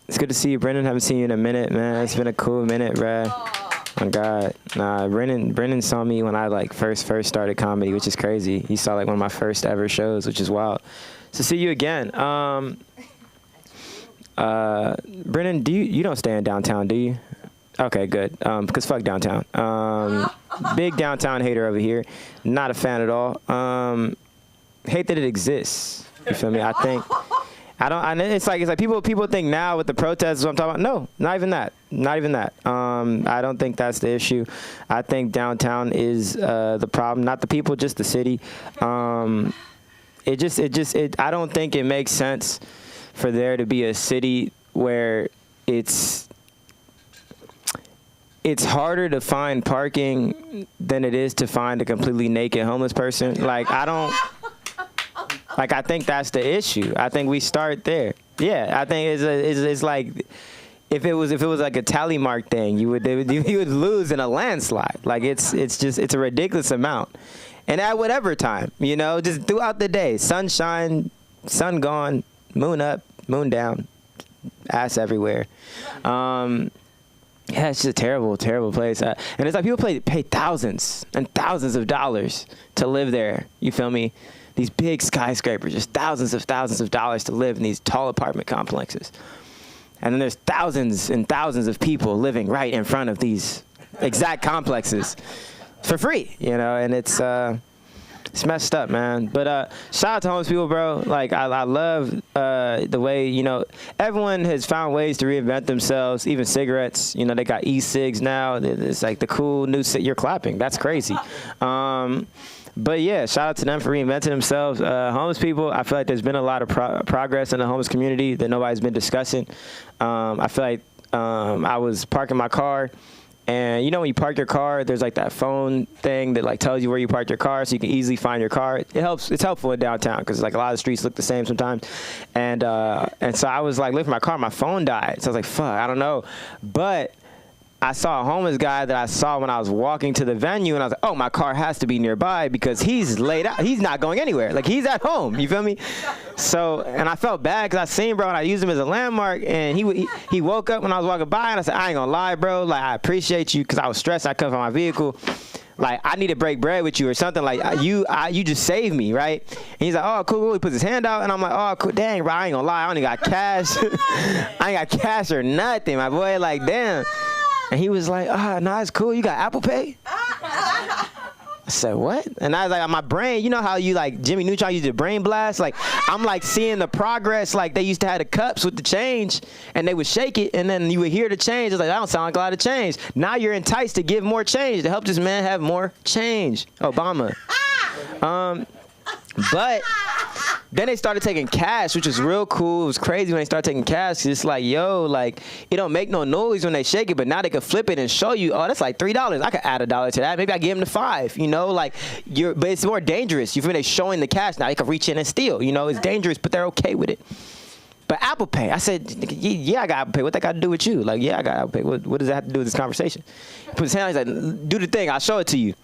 It's good to see you, Brendan. Haven't seen you in a minute, man. It's been a cool minute, bruh. Oh God, Brendan saw me when I first started comedy, which is crazy. He saw one of my first ever shows, which is wild. So see you again. Brendan, you don't stay in downtown, do you? Okay, good. Because fuck downtown. Big downtown hater over here. Not a fan at all. Hate that it exists. You feel me? It's like people think now with the protests is what I'm talking about. No, not even that. I don't think that's the issue. I think downtown is the problem, not the people, just the city. I don't think it makes sense for there to be a city where it's harder to find parking than it is to find a completely naked homeless person. I think that's the issue. I think we start there. Yeah, I think it's like if it was like a tally mark thing, you would lose in a landslide. It's a ridiculous amount. And at whatever time, just throughout the day, sunshine, sun gone, moon up, moon down, ass everywhere. Yeah, it's just a terrible, terrible place. And it's like people pay thousands and thousands of dollars to live there. You feel me? These big skyscrapers, just thousands of dollars to live in these tall apartment complexes. And then there's thousands and thousands of people living right in front of these exact complexes for free, and it's messed up, man. But shout out to homeless people, bro. I love the way, everyone has found ways to reinvent themselves, even cigarettes. They got e-cigs now. It's like the cool new you're clapping. That's crazy. But yeah, shout out to them for reinventing themselves. Homeless people, I feel like there's been a lot of progress in the homeless community that nobody's been discussing. I feel like I was parking my car, and when you park your car, there's that phone thing that tells you where you parked your car, so you can easily find your car. It's helpful in downtown because a lot of the streets look the same sometimes. And so I was lifting my car, my phone died. So I was like, fuck, I don't know. But I saw a homeless guy that I saw when I was walking to the venue, and I was like, oh, my car has to be nearby because he's laid out. He's not going anywhere. He's at home. You feel me? So, and I felt bad because I seen bro, and I used him as a landmark, and he woke up when I was walking by, and I said, I ain't gonna lie, bro. I appreciate you because I was stressed. I couldn't find my vehicle. Like, I need to break bread with you or something. Like, you just saved me, right? And he's like, oh, cool. He puts his hand out, and I'm like, oh, cool. Dang, bro, I ain't gonna lie. I only got cash. I ain't got cash or nothing, my boy. Like, damn. And he was like, no, it's cool. You got Apple Pay? I said, what? And I was like, my brain, you know how you, like, Jimmy Neutron used to brain blast? Like, I'm, like, seeing the progress. Like, they used to have the cups with the change, and they would shake it, and then you would hear the change. It's like, that don't sound like a lot of change. Now you're enticed to give more change to help this man have more change. Obama. But then they started taking cash, which was real cool. It was crazy when they started taking cash. It's like, yo, like, it don't make no noise when they shake it, but now they can flip it and show you, oh, that's like $3. I could add $1 to that. Maybe I give them the $5, you know, like, but it's more dangerous. You feel me? They showing the cash now. They can reach in and steal, you know, it's dangerous, but they're okay with it. But Apple Pay, I said, yeah, I got Apple Pay. What that got to do with you? Like, yeah, I got Apple Pay. What does that have to do with this conversation? He put his hand on, he's like, do the thing. I'll show it to you.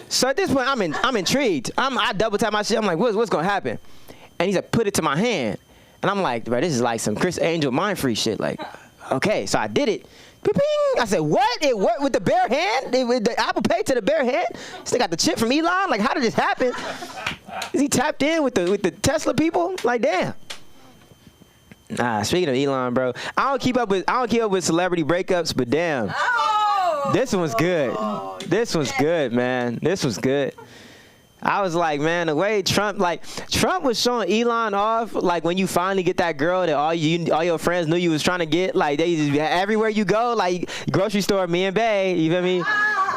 So at this point, I'm intrigued. I double tap my shit. I'm like, what's going to happen? And he's like, put it to my hand. And I'm like, bro, this is like some Chris Angel mind free shit. Like, okay. So I did it. I said, what? It worked with the bare hand? With the Apple Pay to the bare hand? Still got the chip from Elon? Like, how did this happen? Is he tapped in with the Tesla people? Like, damn. Nah, speaking of Elon, bro, I don't keep up with celebrity breakups, but damn, this one's good. This one's good, man. This was good. I was like, man, the way Trump was showing Elon off, like when you finally get that girl that all your friends knew you was trying to get, like they just, everywhere you go, like grocery store, me and Bae, you feel me?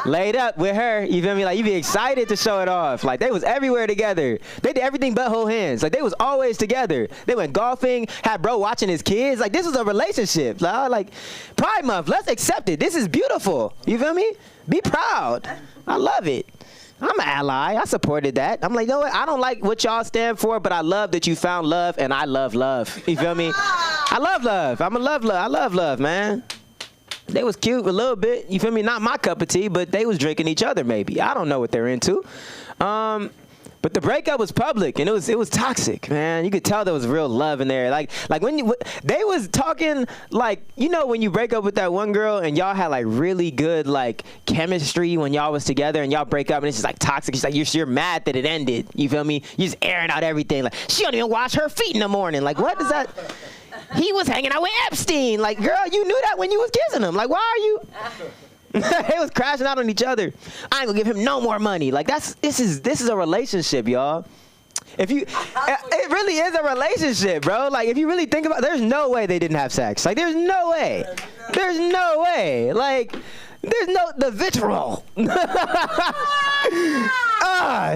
Laid up with her, you feel me? Like, you be excited to show it off. Like, they was everywhere together. They did everything but hold hands. Like, they was always together. They went golfing, had bro watching his kids. Like, this was a relationship. Like, Pride Month, let's accept it. This is beautiful. You feel me? Be proud. I love it. I'm an ally. I supported that. I'm like, you know what? I don't like what y'all stand for, but I love that you found love, and I love love. You feel me? I love love. I love love, man. They was cute a little bit, you feel me? Not my cup of tea, but they was drinking each other maybe. I don't know what they're into. But the breakup was public, and it was toxic, man. You could tell there was real love in there. Like when they was talking, like, you know, when you break up with that one girl and y'all had like really good like chemistry when y'all was together, and y'all break up and it's just like toxic. It's like you're mad that it ended. You feel me? You just airing out everything. Like, she don't even wash her feet in the morning. Like, what is that? He was hanging out with Epstein. Like, girl, you knew that when you was kissing him. Like, why are you? They was crashing out on each other. I ain't gonna give him no more money. Like, this is a relationship, y'all. It really is a relationship, bro. Like, if you really think about it, there's no way they didn't have sex. Like, there's no way. There's no way. Like, there's the vitriol.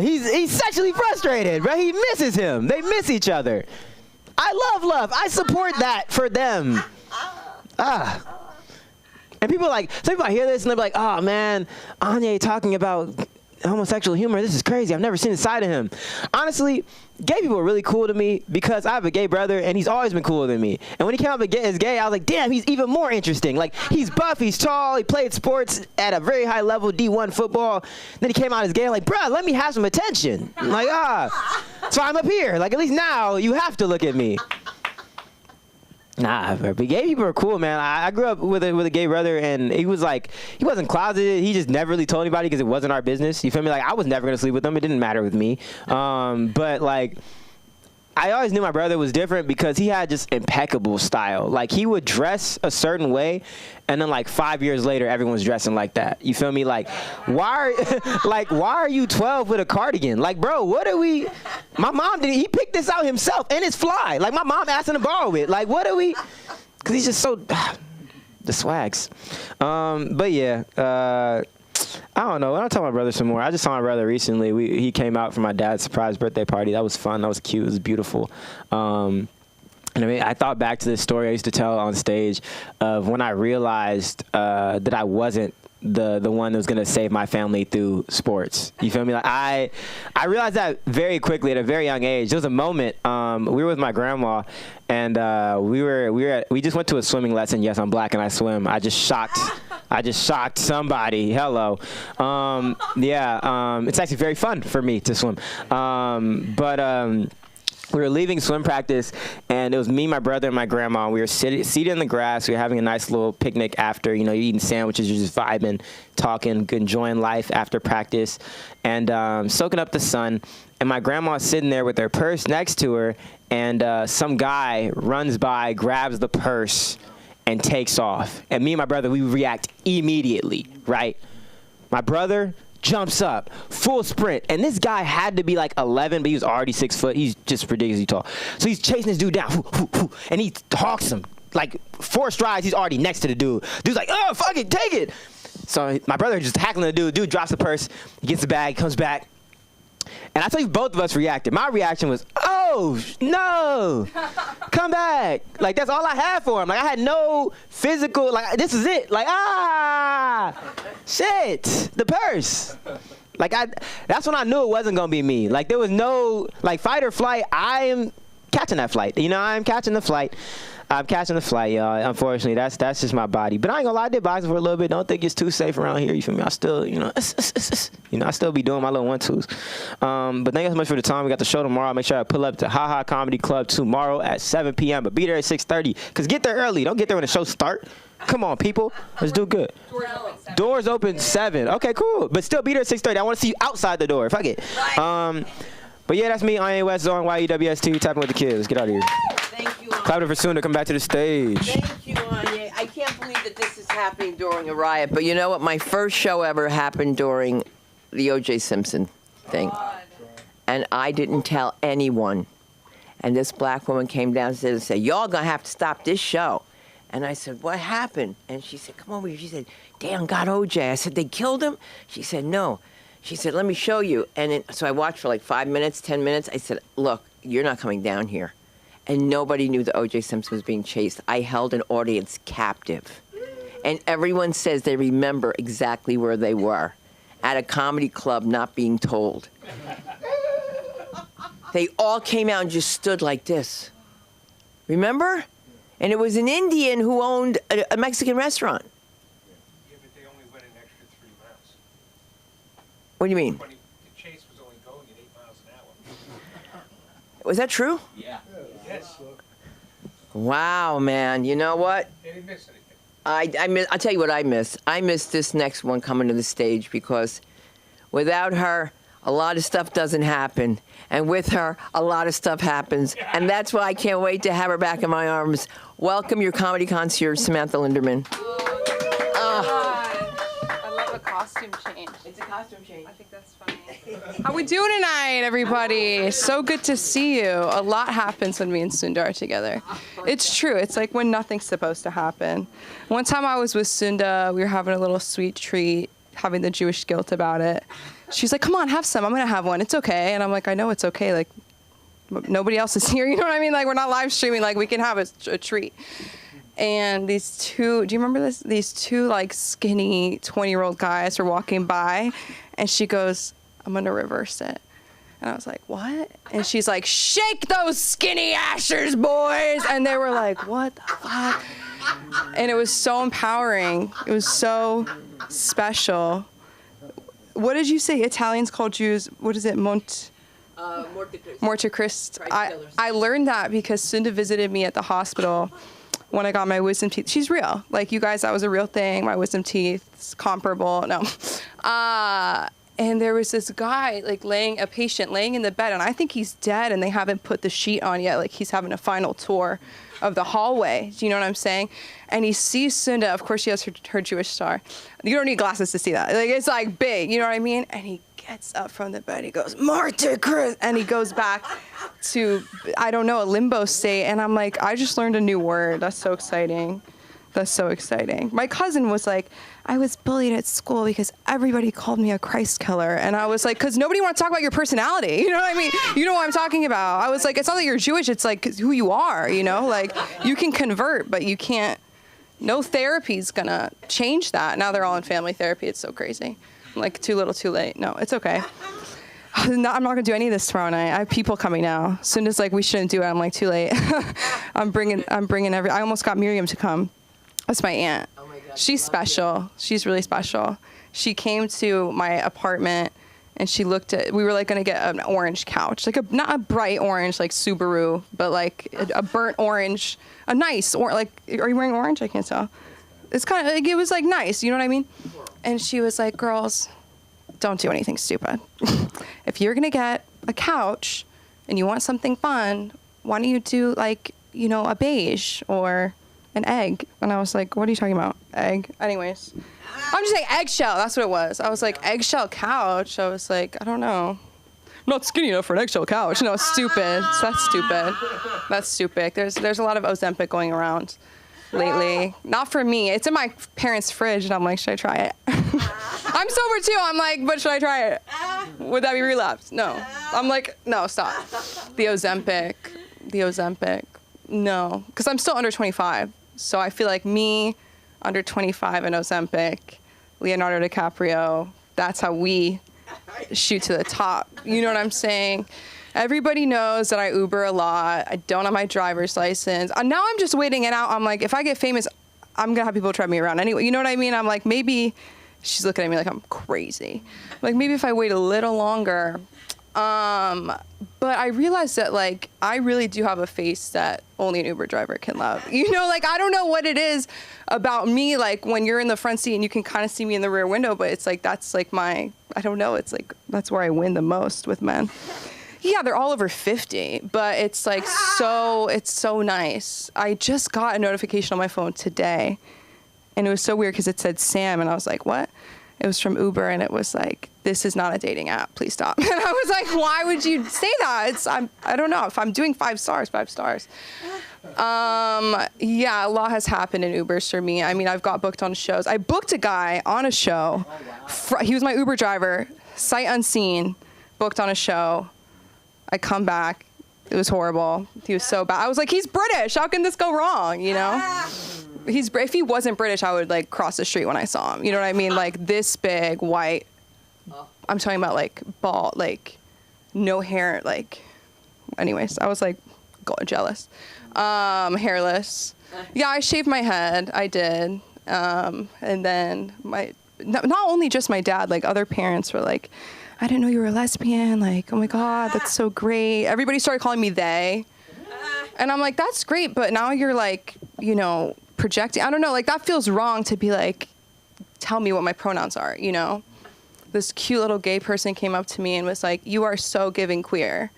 He's sexually frustrated, bro. He misses him. They miss each other. I love love. I support that for them. And people like, some people hear this and they're like, oh man, Anye talking about homosexual humor. This is crazy. I've never seen the side of him. Honestly, gay people are really cool to me because I have a gay brother and he's always been cooler than me. And when he came out as gay, I was like, damn, he's even more interesting. Like, he's buff, he's tall, he played sports at a very high level, D1 football. Then he came out as gay. I'm like, bruh, let me have some attention. I'm like, so I'm up here. Like, at least now you have to look at me. Nah, but gay people are cool, man. I grew up with a gay brother, and he wasn't closeted. He just never really told anybody because it wasn't our business. You feel me? Like, I was never gonna sleep with him. It didn't matter with me. But like, I always knew my brother was different because he had just impeccable style. Like, he would dress a certain way, and then like 5 years later, everyone's dressing like that. You feel me? Like, why are you 12 with a cardigan? Like, bro, what are we? My mom he picked this out himself, and it's fly. Like, my mom asked him to borrow it. Like, what are we? Because he's just so the swags. But yeah. I don't know. I don't tell my brother some more. I just saw my brother recently. He came out for my dad's surprise birthday party. That was fun. That was cute. It was beautiful. And I mean, I thought back to this story I used to tell on stage of when I realized that I wasn't the one that was gonna save my family through sports. You feel me? Like, I realized that very quickly at a very young age. There was a moment we were with my grandma, and we just went to a swimming lesson. Yes, I'm black and I swim. I just shocked somebody. Hello. It's actually very fun for me to swim. we were leaving swim practice, and it was me, my brother, and my grandma. We were seated in the grass. We were having a nice little picnic after, you're eating sandwiches, you're just vibing, talking, enjoying life after practice, and soaking up the sun. And my grandma's sitting there with her purse next to her, and some guy runs by, grabs the purse, and takes off. And me and my brother, we react immediately, right? My brother jumps up, full sprint, and this guy had to be like 11, but he was already 6 foot. He's just ridiculously tall. So he's chasing this dude down, and he hawks him. Like 4 strides, he's already next to the dude. Dude's like, oh, fuck it, take it. So my brother just tackling the dude. Dude drops the purse, he gets the bag, comes back. And I tell you, both of us reacted. My reaction was, oh, no, come back. Like, that's all I had for him. Like, I had no physical, like, this is it. Like, shit, the purse. Like, that's when I knew it wasn't going to be me. Like, there was no, like, fight or flight. I am catching that flight. I'm catching the flight. I'm catching the flight, y'all. Unfortunately, that's just my body. But I ain't gonna lie, I did boxing for a little bit. Don't think it's too safe around here. You feel me? I still, I still be doing my little 1-2s. But thank you so much for the time. We got the show tomorrow. Make sure I pull up to Ha Ha Comedy Club tomorrow at 7 p.m. But be there at 6:30. Cause get there early. Don't get there when the show start. Come on, people. Let's do good. Doors open 7. Okay, cool. But still be there at 6:30. I want to see you outside the door. Fuck it. But yeah, that's me, Anye West, on YEWST, tapping with the kids. Let's get out of here. Thank you, Anye. Clap it for Soon to come back to the stage. Thank you, Anye. I can't believe that this is happening during a riot, but you know what? My first show ever happened during the O.J. Simpson thing. And I didn't tell anyone. And this black woman came downstairs and said, y'all gonna have to stop this show. And I said, what happened? And she said, come over here. She said, Dan got O.J. I said, they killed him? She said, no. She said, let me show you. And so I watched for like 5 minutes, 10 minutes. I said, look, you're not coming down here. And nobody knew that O.J. Simpson was being chased. I held an audience captive. And everyone says they remember exactly where they were. At a comedy club, not being told. They all came out and just stood like this. Remember? And it was an Indian who owned a Mexican restaurant. Yeah, but they only went an extra 3 miles. What do you mean? The chase was only going at 8 miles an hour. Was that true? Yeah. Yes. Wow, man. You know what? They didn't miss anything. I'll tell you what I miss. I miss this next one coming to the stage because without her, a lot of stuff doesn't happen. And with her, a lot of stuff happens. And that's why I can't wait to have her back in my arms. Welcome your comedy concierge, Samantha Linderman. I love a costume change. It's a costume change. I think that's funny. How we doing tonight, everybody? So good to see you. A lot happens when me and Sundar are together. It's true. It's like when nothing's supposed to happen. One time I was with Sunda, we were having a little sweet treat, having the Jewish guilt about it. She's like, come on, have some. I'm going to have one. It's okay. And I'm like, I know it's okay. Like, nobody else is here. You know what I mean? Like, we're not live streaming. Like, we can have a treat. And these two, do you remember this? These two, like, skinny 20-year-old guys were walking by. And she goes, I'm going to reverse it. And I was like, what? And she's like, shake those skinny ashers, boys. And they were like, what the fuck? And it was so empowering. It was so special. What did you say Italians call Jews? What is it? Morte Christ. I learned that because Sunda visited me at the hospital when I got my wisdom teeth. She's real. Like, you guys, that was a real thing. My wisdom teeth, it's comparable. No. And there was this guy, like, a patient laying in the bed, and I think he's dead, and they haven't put the sheet on yet. Like, he's having a final tour of the hallway. Do you know what I'm saying? And he sees Sunda. Of course, she has her Jewish star. You don't need glasses to see that. Like, it's, like, big. You know what I mean? And he gets up from the bed. He goes, Marta Chris. And he goes back to, I don't know, a limbo state. And I'm like, I just learned a new word. That's so exciting. That's so exciting. My cousin was like, I was bullied at school because everybody called me a Christ killer. And I was like, because nobody wants to talk about your personality. You know what I mean? You know what I'm talking about. I was like, it's not that you're Jewish. It's like who you are, you know? Like, you can convert, but you can't. No therapy's going to change that. Now they're all in family therapy. It's so crazy. I'm like, too little, too late. No, it's okay. I'm not going to do any of this tomorrow night. I have people coming now. As soon as, like, we shouldn't do it, I'm like, too late. I'm bringing I almost got Miriam to come. That's my aunt. Oh my God, she's special. She's really special. She came to my apartment And she looked at, we were like going to get an orange couch, like not a bright orange, like Subaru, but like a burnt orange, a nice, or like, are you wearing orange? I can't tell. It's kind of like, it was like nice, you know what I mean? And she was like, girls, don't do anything stupid. If you're going to get a couch and you want something fun, why don't you do like, you know, a beige or an egg? And I was like, what are you talking about? Egg? Anyways, I'm just saying eggshell. That's what it was. I was like, eggshell couch. I was like, I don't know. I'm not skinny enough for an eggshell couch. No, it's stupid. That's stupid. That's stupid. There's a lot of Ozempic going around lately. Not for me. It's in my parents' fridge, and I'm like, should I try it? I'm sober too. I'm like, but should I try it? Would that be relapse? No. I'm like, no, stop. The Ozempic. No, because I'm still under 25. So I feel like me, under 25 and Ozempic, Leonardo DiCaprio, that's how we shoot to the top. You know what I'm saying? Everybody knows that I Uber a lot. I don't have my driver's license. Now I'm just waiting it out. I'm like, if I get famous, I'm going to have people drive me around anyway. You know what I mean? I'm like, maybe, she's looking at me like I'm crazy. Like, maybe if I wait a little longer. But I realized that, like, I really do have a face that only an Uber driver can love. You know, like, I don't know what it is about me, like, when you're in the front seat and you can kind of see me in the rear window, but it's like, that's like I don't know, it's like, that's where I win the most with men. Yeah, they're all over 50, but it's like it's so nice. I just got a notification on my phone today, and it was so weird because it said Sam, and I was like, what? It was from Uber, and it was like, this is not a dating app. Please stop. And I was like, why would you say that? I don't know. If I'm doing 5 stars, 5 stars. Yeah, a lot has happened in Ubers for me. I mean, I've got booked on shows. I booked a guy on a show. He was my Uber driver, sight unseen, booked on a show. I come back. It was horrible. He was so bad. I was like, he's British. How can this go wrong, you know? If he wasn't British, I would like cross the street when I saw him. You know what I mean? Like this big, white. I'm talking about like bald, like no hair, like. Anyways, I was like jealous. Hairless. Yeah, I shaved my head. I did. And then not only just my dad, like other parents were like, I didn't know you were a lesbian. Like, oh my God, that's so great. Everybody started calling me they. And I'm like, that's great, but now you're like, you know, projecting. I don't know, like that feels wrong to be like, tell me what my pronouns are, you know? This cute little gay person came up to me and was like, you are so giving queer.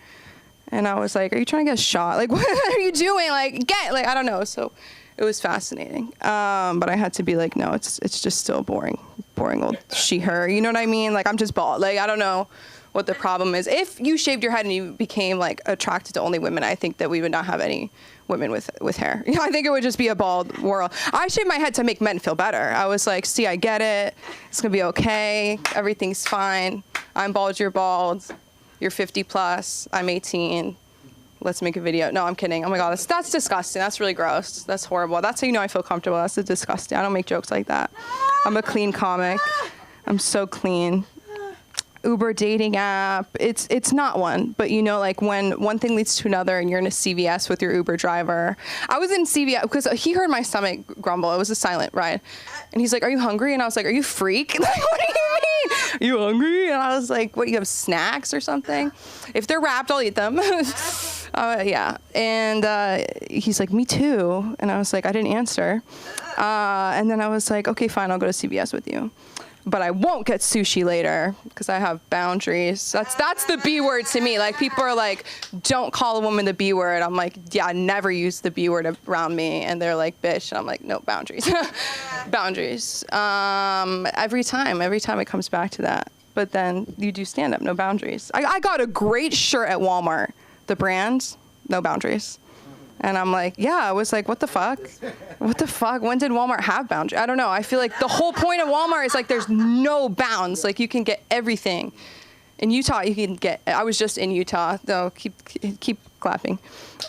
And I was like, are you trying to get shot? Like, what are you doing? Like, I don't know. So it was fascinating. But I had to be like, no, it's just still boring old she, her. You know what I mean? Like, I'm just bald. Like, I don't know what the problem is. If you shaved your head and you became like attracted to only women, I think that we would not have any women with hair. You know, I think it would just be a bald world. I shaved my head to make men feel better. I was like, see, I get it. It's gonna be okay. Everything's fine. I'm bald, you're bald. You're 50 plus. I'm 18. Let's make a video. No, I'm kidding. Oh my God, that's disgusting. That's really gross. That's horrible. That's how you know I feel comfortable. That's disgusting. I don't make jokes like that. I'm a clean comic. I'm so clean. Uber dating app. It's not one, but you know, like when one thing leads to another and you're in a CVS with your Uber driver. I was in CVS because he heard my stomach grumble. It was a silent ride. And he's like, are you hungry? And I was like, are you a freak? Like, what do you mean? Are you hungry? And I was like, what, you have snacks or something? If they're wrapped, I'll eat them. Yeah. And he's like, me too. And I was like, I didn't answer. And then I was like, okay, fine, I'll go to CVS with you. But I won't get sushi later because I have boundaries. That's the B word to me. Like, people are like, don't call a woman the B word. I'm like, yeah, never use the B word around me. And they're like, bitch. And I'm like, no, boundaries. Boundaries. Every time it comes back to that. But then you do stand up, no boundaries. I got a great shirt at Walmart. The brand, no boundaries. And I'm like, yeah, I was like, what the fuck? What the fuck? When did Walmart have boundaries? I don't know. I feel like the whole point of Walmart is like there's no bounds. Like you can get everything. In Utah, you can get, I was just in Utah, though, keep clapping.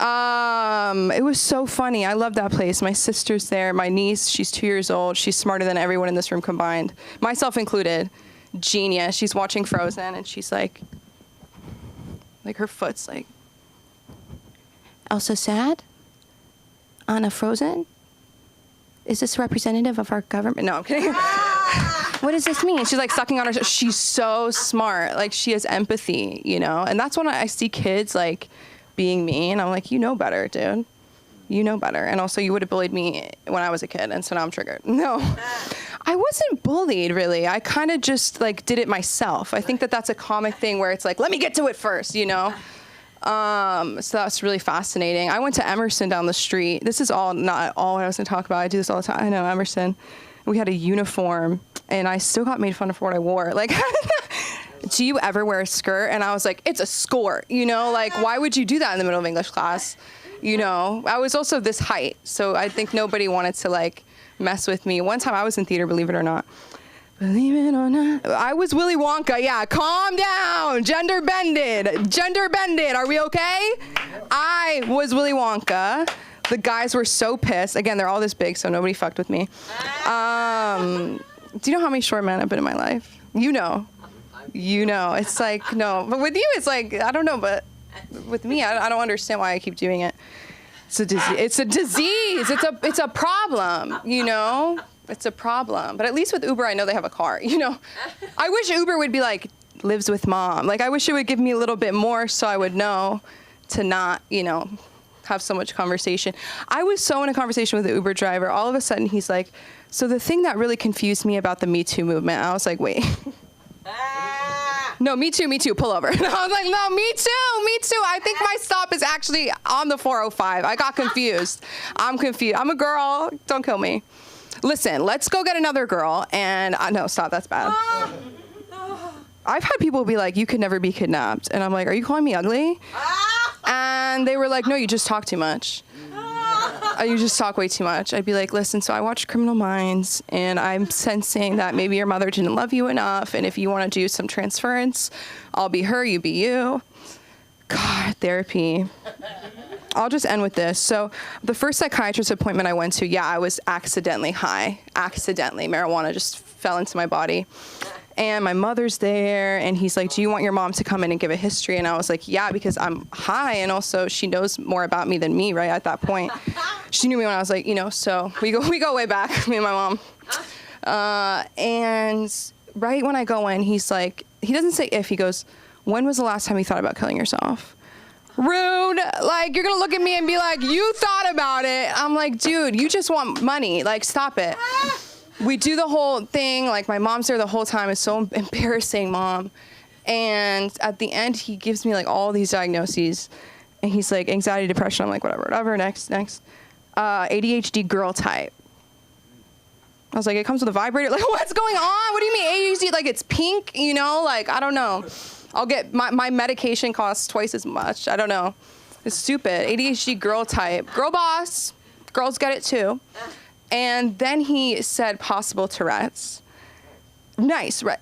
It was so funny. I love that place. My sister's there. My niece, she's 2 years old. She's smarter than everyone in this room combined, myself included. Genius. She's watching Frozen, and she's like her foot's like, Elsa sad? Anna Frozen? Is this representative of our government? No, I'm kidding. what does this mean? She's like sucking on her. She's so smart. Like she has empathy, you know? And that's when I see kids like being mean. I'm like, you know better, dude. You know better. And also you would have bullied me when I was a kid. And so now I'm triggered. No, I wasn't bullied really. I kind of just like did it myself. I think that that's a comic thing where it's like, let me get to it first, you know? So that's really fascinating. I went to Emerson down the street. This is all not all I was going to talk about. I do this all the time. I know Emerson. We had a uniform, and I still got made fun of for what I wore. Like, do you ever wear a skirt? And I was like, it's a skirt, you know? Like, why would you do that in the middle of English class? You know? I was also this height, so I think nobody wanted to, like, mess with me. One time I was in theater, believe it or not. Believe it or not. I was Willy Wonka, yeah. Calm down. Gender bended. Gender bended. Are we okay? I was Willy Wonka. The guys were so pissed. Again, they're all this big, so nobody fucked with me. Do you know how many short men I've been in my life? You know. You know. It's like, no. But with you, it's like, I don't know, but with me, I don't understand why I keep doing it. It's a disease. It's a disease. It's a problem, you know? It's a problem. But at least with Uber, I know they have a car, you know? I wish Uber would be like, lives with mom. Like, I wish it would give me a little bit more so I would know to not, you know, have so much conversation. I was so in a conversation with the Uber driver. All of a sudden, he's like, so the thing that really confused me about the Me Too movement, I was like, wait. No, me too, pull over. And I was like, no, me too. I think my stop is actually on the 405. I got confused. I'm confused. I'm a girl. Don't kill me. Listen, let's go get another girl. And no, stop. That's bad. I've had people be like, you could never be kidnapped. And I'm like, are you calling me ugly? And they were like, no, you just talk too much. You just talk way too much. I'd be like, listen, so I watched Criminal Minds, and I'm sensing that maybe your mother didn't love you enough, and if you want to do some transference, I'll be her, you be you. God, therapy. I'll just end with this. So the first psychiatrist appointment I went to, yeah, I was accidentally high. Accidentally. Marijuana just fell into my body. And my mother's there, and he's like, do you want your mom to come in and give a history? And I was like, yeah, because I'm high, and also she knows more about me than me, right, at that point. She knew me when I was like, you know, so we go way back, me and my mom. And right when I go in, he's like, he doesn't say if, he goes, when was the last time you thought about killing yourself? Rude. Like, you're going to look at me and be like, you thought about it. I'm like, dude, you just want money. Like, stop it. We do the whole thing, like my mom's there the whole time. It's so embarrassing, Mom. And at the end, he gives me like all these diagnoses. And he's like, anxiety, depression. I'm like, whatever, next. ADHD girl type. I was like, it comes with a vibrator? Like, what's going on? What do you mean ADHD? Like, it's pink, you know? Like, I don't know. I'll get, my medication costs twice as much. I don't know. It's stupid. ADHD girl type. Girl boss. Girls get it too. And then he said possible Tourette's. Nice, right?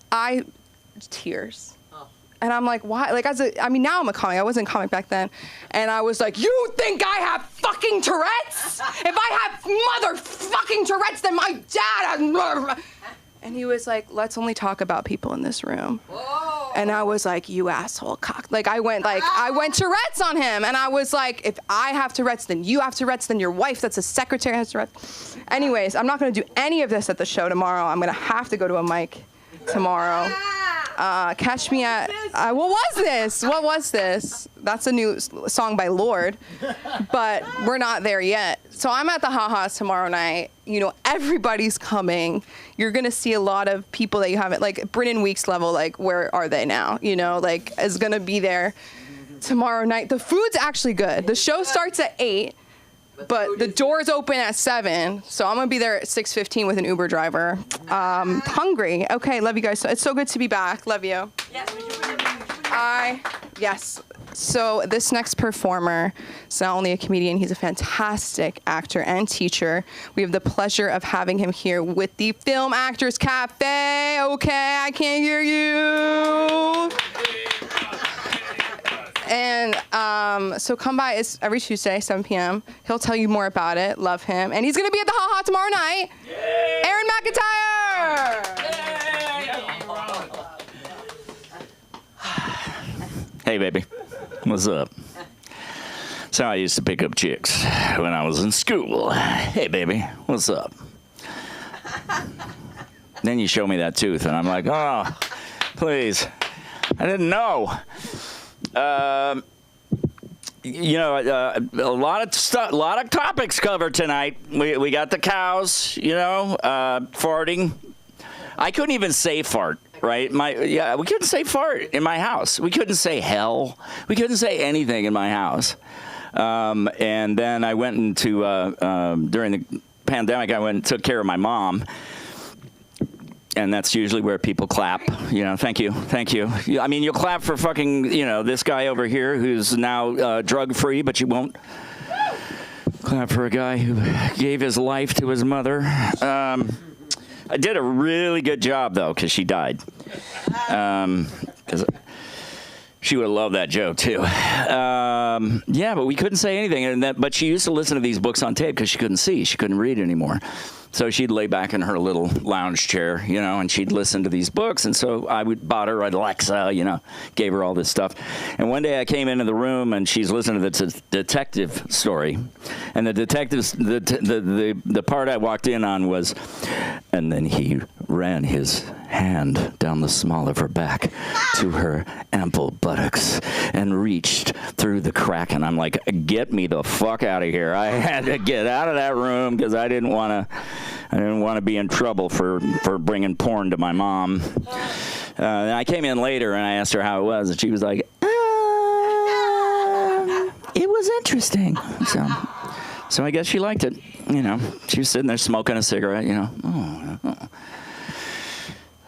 Tears. Oh. And I'm like, why? Like, now I'm a comic. I wasn't a comic back then. And I was like, you think I have fucking Tourette's? If I have motherfucking Tourette's, then my dad has... And he was like, let's only talk about people in this room. Whoa. And I was like, you asshole cock. Like, I went Tourette's on him. And I was like, if I have Tourette's, then you have Tourette's, then your wife that's a secretary has Tourette's. Anyways, I'm not going to do any of this at the show tomorrow. I'm going to have to go to a mic tomorrow. Catch me at, what was this? That's a new song by Lorde, but we're not there yet. So I'm at the Ha-Ha's tomorrow night. You know, everybody's coming. You're going to see a lot of people that you haven't, like Brennan Weeks level, like where are they now? You know, like is going to be there tomorrow night. The food's actually good. The show starts at 8. But the doors open at 7, so I'm gonna be there at 6:15 with an Uber driver. Hungry. Okay, love you guys. It's so good to be back. Love you. Yes. So this next performer is not only a comedian, he's a fantastic actor and teacher. We have the pleasure of having him here with the Film Actors Cafe. Okay, I can't hear you. And so come by. It's every Tuesday, 7 p.m. He'll tell you more about it. Love him. And he's going to be at the Ha-Ha tomorrow night. Yay! Aaron McIntyre! Hey, baby. What's up? So I used to pick up chicks when I was in school. Hey, baby. What's up? Then you show me that tooth, and I'm like, oh, please. I didn't know. A lot of stuff, a lot of topics covered tonight. We got the cows, farting. I couldn't even say fart, right? We couldn't say fart in my house. We couldn't say hell. We couldn't say anything in my house. And then I went into during the pandemic, I went and took care of my mom. And that's usually where people clap. Thank you. I mean, you'll clap for fucking, this guy over here who's now drug-free, but you won't clap for a guy who gave his life to his mother. I did a really good job, though, because she died. Because she would have loved that joke, too. Yeah, but we couldn't say anything. But she used to listen to these books on tape because she couldn't see. She couldn't read anymore. So she'd lay back in her little lounge chair, and she'd listen to these books. And so I bought her Alexa, gave her all this stuff. And one day I came into the room and she's listening to the detective story. And the detectives, the part I walked in on was, and then he ran his hand down the small of her back to her ample buttocks and reached through the crack. And I'm like, get me the fuck out of here. I had to get out of that room because I didn't want to be in trouble for bringing porn to my mom. And I came in later and I asked her how it was, and she was like, it was interesting. So I guess she liked it. She was sitting there smoking a cigarette.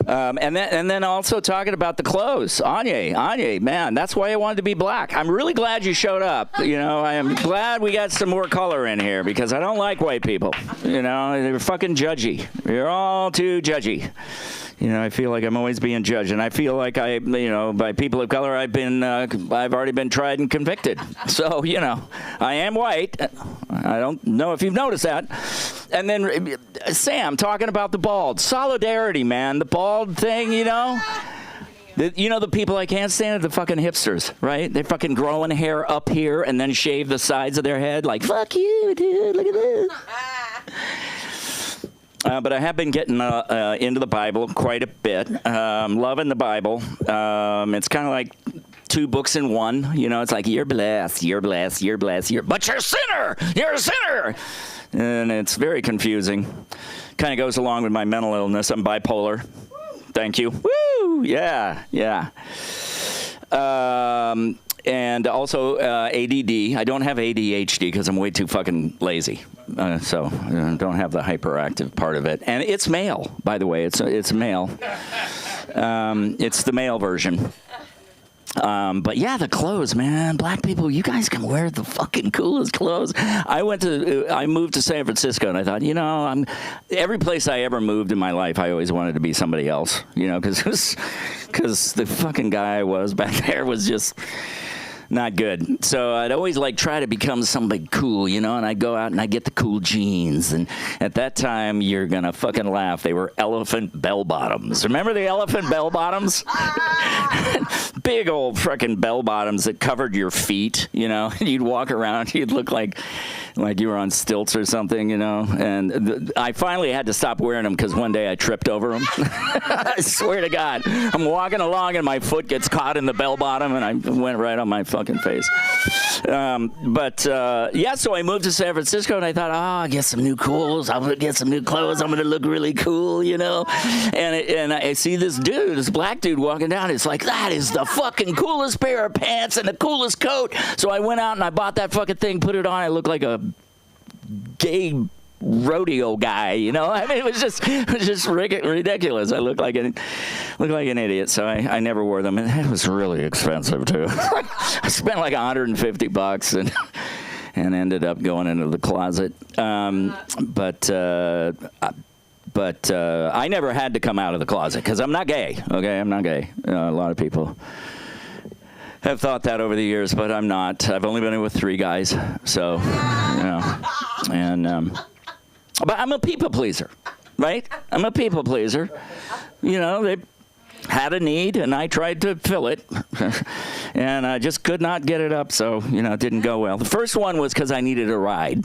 And then also talking about the clothes. Anya, man, that's why I wanted to be black. I'm really glad you showed up. I am glad we got some more color in here because I don't like white people. They're fucking judgy. You're all too judgy. I feel like I'm always being judged, and I feel like by people of color, I've already been tried and convicted. So, I am white. I don't know if you've noticed that. And then Sam talking about the bald. Solidarity, man. The bald thing, the people I can't stand are the fucking hipsters, right? They're fucking growing hair up here and then shave the sides of their head like, fuck you, dude, look at this. But I have been getting into the Bible quite a bit. Loving the Bible. It's kind of like two books in one. It's like, you're blessed, but you're a sinner. You're a sinner. And it's very confusing. Kind of goes along with my mental illness. I'm bipolar. Thank you. Woo! Yeah. And also ADD. I don't have ADHD because I'm way too fucking lazy. So I don't have the hyperactive part of it. And it's male, by the way. It's male. It's the male version. But yeah, the clothes, man. Black people, you guys can wear the fucking coolest clothes. I moved to San Francisco, and I thought, every place I ever moved in my life, I always wanted to be somebody else, because the fucking guy I was back there was just not good. So I'd always try to become somebody cool, and I'd go out and I'd get the cool jeans. And at that time, you're going to fucking laugh. They were elephant bell bottoms. Remember the elephant bell bottoms? Big old fucking bell bottoms that covered your feet, and you'd walk around, you'd look like you were on stilts or something, and I finally had to stop wearing them because one day I tripped over them. I swear to God, I'm walking along and my foot gets caught in the bell bottom and I went right on my fucking face. So I moved to San Francisco and I thought, I'll get some new clothes. I'm going to get some new clothes. I'm going to look really cool, and I see this black dude walking down. It's like, that is the fucking coolest pair of pants and the coolest coat. So I went out and I bought that fucking thing, put it on. I looked like a gay rodeo guy, I mean, it was just ridiculous. I looked like an idiot. So I never wore them, and it was really expensive too. I spent like $150 and ended up going into the closet. But I never had to come out of the closet because I'm not gay. Okay, I'm not gay. A lot of people have thought that over the years, but I'm not. I've only been in with 3 guys, so but I'm a people pleaser, right? I'm a people pleaser. They had a need, and I tried to fill it, and I just could not get it up, so it didn't go well. The first one was because I needed a ride,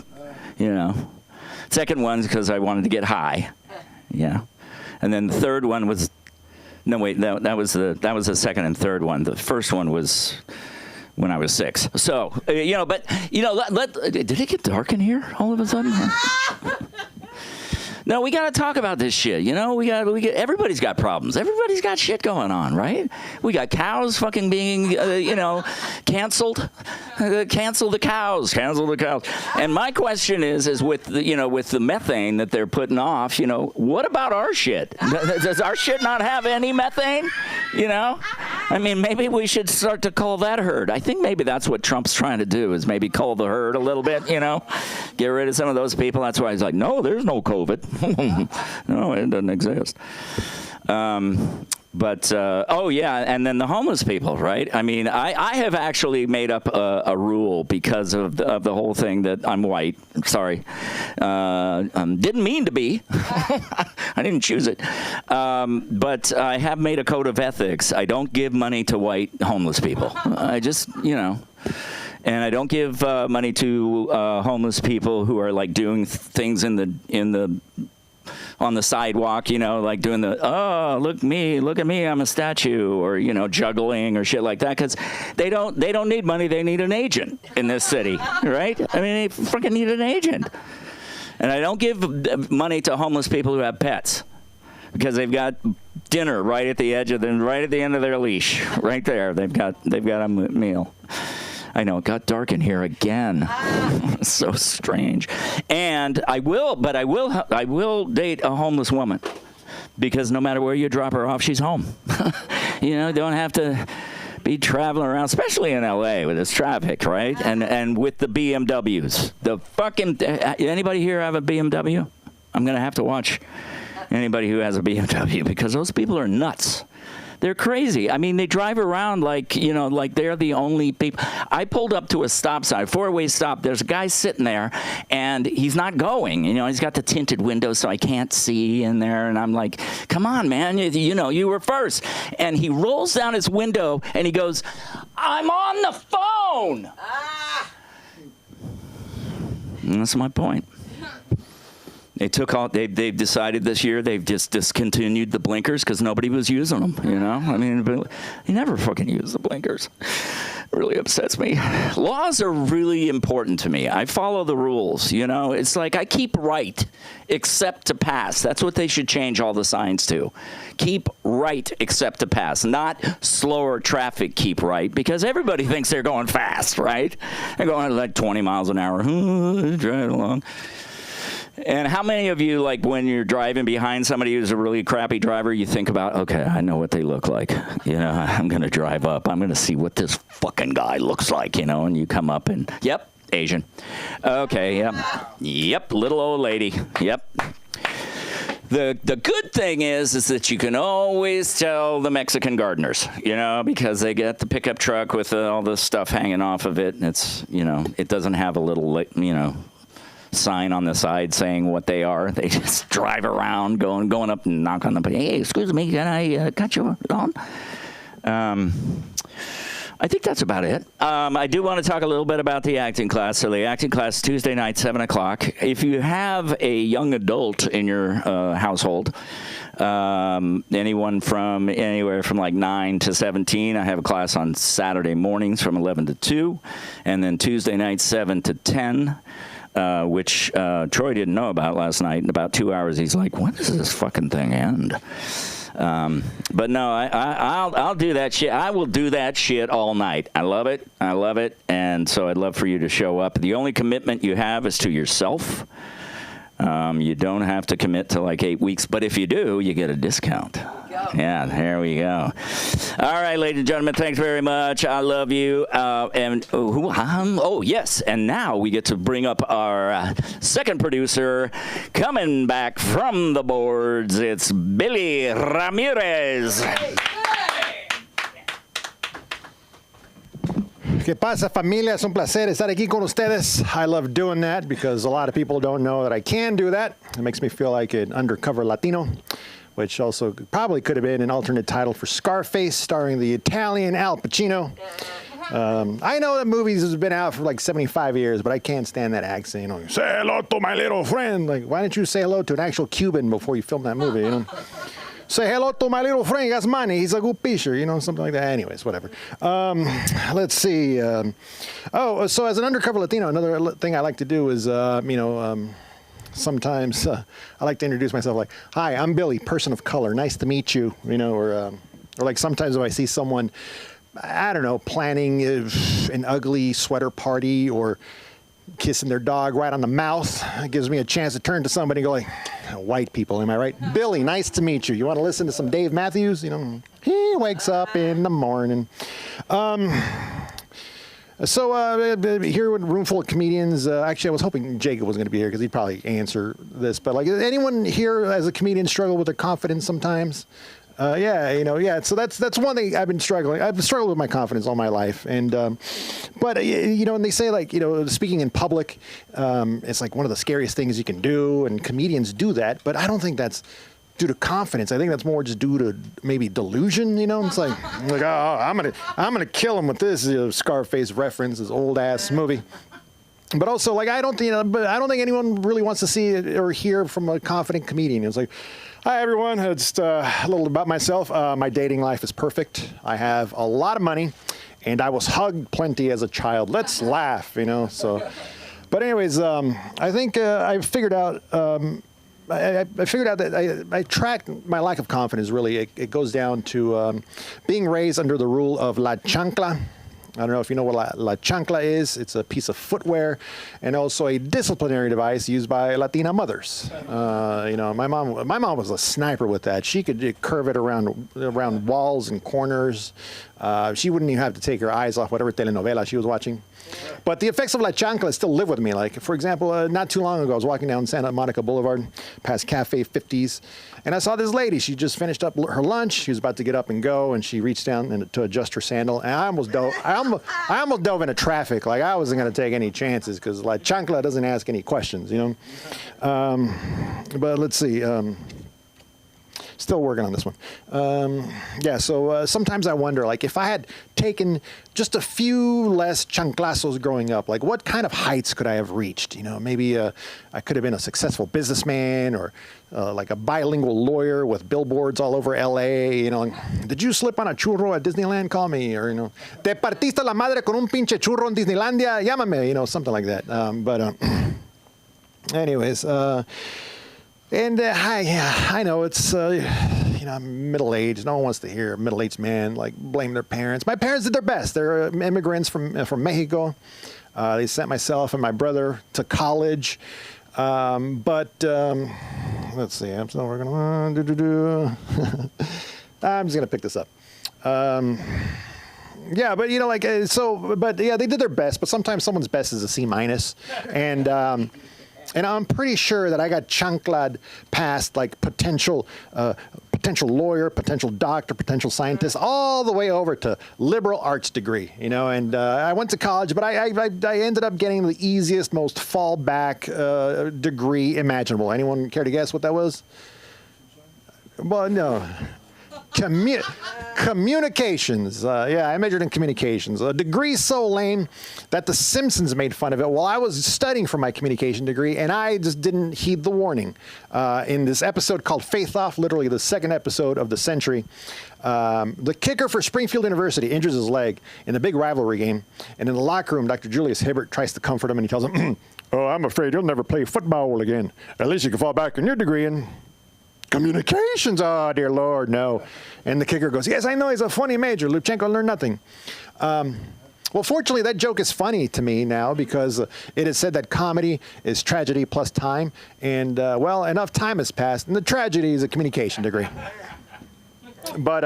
Second one's because I wanted to get high, And then the third one was, no wait, that was the second and third one. The first one was when I was 6. So but did it get dark in here all of a sudden? No, we got to talk about this shit. Everybody's got problems. Everybody's got shit going on, right? We got cows fucking being, canceled. Cancel the cows. Cancel the cows. And my question is with the methane that they're putting off, what about our shit? Does our shit not have any methane? I mean, maybe we should start to cull that herd. I think maybe that's what Trump's trying to do, is maybe cull the herd a little bit, get rid of some of those people. That's why he's like, no, there's no COVID. No, it doesn't exist. And then the homeless people, right? I mean, I have actually made up a rule because of the whole thing that I'm white. Sorry. Didn't mean to be. I didn't choose it. But I have made a code of ethics. I don't give money to white homeless people. I just, and I don't give money to homeless people who are like doing things on the sidewalk, like doing look at me, I'm a statue, or juggling or shit like that, because they don't need money, they need an agent in this city, right? I mean, they freaking need an agent. And I don't give money to homeless people who have pets, because they've got dinner right at the end of their leash, right there. They've got a meal. I know, it got dark in here again. So strange. And I will date a homeless woman, because no matter where you drop her off, she's home. Don't have to be traveling around, especially in LA with this traffic, right? And with the BMWs. Anybody here have a BMW? I'm going to have to watch anybody who has a BMW, because those people are nuts. They're crazy. I mean, they drive around like they're the only people. I pulled up to a stop sign, 4-way stop. There's a guy sitting there, and he's not going. He's got the tinted windows, so I can't see in there. And I'm like, come on, man. You were first. And he rolls down his window, and he goes, I'm on the phone. And that's my point. They've decided this year they've just discontinued the blinkers because nobody was using them, I mean, you never fucking use the blinkers. It really upsets me. Laws are really important to me. I follow the rules, It's like I keep right except to pass. That's what they should change all the signs to. Keep right except to pass, not slower traffic keep right, because everybody thinks they're going fast, right? They're going like 20 miles an hour. Driving along. And how many of you, like, when you're driving behind somebody who's a really crappy driver, you think about, okay, I know what they look like. I'm going to drive up. I'm going to see what this fucking guy looks like, and you come up and, yep, Asian. Okay, yep. Yep, little old lady. Yep. The good thing is that you can always tell the Mexican gardeners, because they get the pickup truck with all the stuff hanging off of it. And it's, it doesn't have a little, sign on the side saying what they are. They just drive around, going up and knock on the. Hey, excuse me, can I cut you on? I think that's about it. I do want to talk a little bit about the acting class. So the acting class Tuesday night, 7:00. If you have a young adult in your household, anyone from anywhere from like 9 to 17, I have a class on Saturday mornings from 11 to 2, and then Tuesday night 7 to 10. Which Troy didn't know about last night. In about 2 hours, he's like, when does this fucking thing end? But no, I'll do that shit. I will do that shit all night. I love it. I love it. And so I'd love for you to show up. The only commitment you have is to yourself. You don't have to commit to like 8 weeks, but if you do, you get a discount. Yeah, there we go. All right, ladies and gentlemen, thanks very much. I love you. Yes, and now we get to bring up our second producer coming back from the boards. It's Billy Ramirez. ¿Qué pasa, familia? Es un placer estar aquí con ustedes. I love doing that because a lot of people don't know that I can do that. It makes me feel like an undercover Latino, which also probably could have been an alternate title for Scarface, starring the Italian Al Pacino. I know that movies has been out for like 75 years, but I can't stand that accent. You know, say hello to my little friend. Like, why didn't you say hello to an actual Cuban before you filmed that movie? You know, say hello to my little friend. He has money. He's a good pitcher. You know, something like that. Anyways, whatever. Let's see. So as an undercover Latino, another thing I like to do is, sometimes I like to introduce myself like, "Hi, I'm Billy, person of color. Nice to meet you." You know, or like sometimes if I see someone, I don't know, planning an ugly sweater party or kissing their dog right on the mouth, it gives me a chance to turn to somebody and go like, "White people, am I right? Billy, nice to meet you. You want to listen to some Dave Matthews?" You know, he wakes up in the morning. So here with a room full of comedians, actually I was hoping Jacob was going to be here because he'd probably answer this, but like, anyone here as a comedian struggle with their confidence sometimes? Yeah. So that's one thing I've been struggling. I've struggled with my confidence all my life, and but and they say like speaking in public, it's like one of the scariest things you can do, and comedians do that. But I don't think that's due to confidence. I think that's more just due to maybe delusion. You know, it's like oh, I'm gonna kill him with this Scarface reference, this old ass movie. But also, like, I don't think anyone really wants to see or hear from a confident comedian. It's like, "Hi, everyone. Just a little about myself. My dating life is perfect. I have a lot of money, and I was hugged plenty as a child. Let's laugh, you know." So, but anyways, I think I figured out. I figured out that I tracked my lack of confidence. Really, it goes down to being raised under the rule of la chancla. I don't know if you know what la chancla is. It's a piece of footwear and also a disciplinary device used by Latina mothers. My mom was a sniper with that. She could curve it around walls and corners. She wouldn't even have to take her eyes off whatever telenovela she was watching. But the effects of La Chancla still live with me. Like, for example, not too long ago, I was walking down Santa Monica Boulevard past Cafe 50s, and I saw this lady. She just finished up her lunch. She was about to get up and go, and she reached down to adjust her sandal, and I almost dove into traffic. Like, I wasn't going to take any chances because La Chancla doesn't ask any questions, you know. But let's see. Still working on this one. So sometimes I wonder, like, if I had taken just a few less chanclazos growing up, like, what kind of heights could I have reached? You know, maybe I could have been a successful businessman or like a bilingual lawyer with billboards all over L.A., you know. "Did you slip on a churro at Disneyland? Call me." Or, you know, "Te partiste la madre con un pinche churro en Disneylandia? Llámame." You know, something like that. Anyways... And I know it's, I'm middle-aged. No one wants to hear a middle-aged man, like, blame their parents. My parents did their best. They're immigrants from Mexico. They sent myself and my brother to college. Let's see. I'm still working on. I'm just going to pick this up. Yeah, but, they did their best. But sometimes someone's best is a C-. And I'm pretty sure that I got chanclad past like potential lawyer, potential doctor, potential scientist, all the way over to liberal arts degree, you know. And I went to college, but I ended up getting the easiest, most fallback degree imaginable. Anyone care to guess what that was? Well, no. Communications. I majored in communications. A degree so lame that The Simpsons made fun of it while I was studying for my communication degree, and I just didn't heed the warning. In this episode called Faith Off, literally the second episode of the century, the kicker for Springfield University injures his leg in the big rivalry game, and in the locker room, Dr. Julius Hibbert tries to comfort him, and he tells him, "Oh, I'm afraid you'll never play football again. At least you can fall back on your degree and communications." Oh, dear Lord, no. And the kicker goes, "Yes, I know, he's a funny major. Lubchenko learned nothing." Well, fortunately, that joke is funny to me now because it is said that comedy is tragedy plus time. And, enough time has passed, and the tragedy is a communication degree. But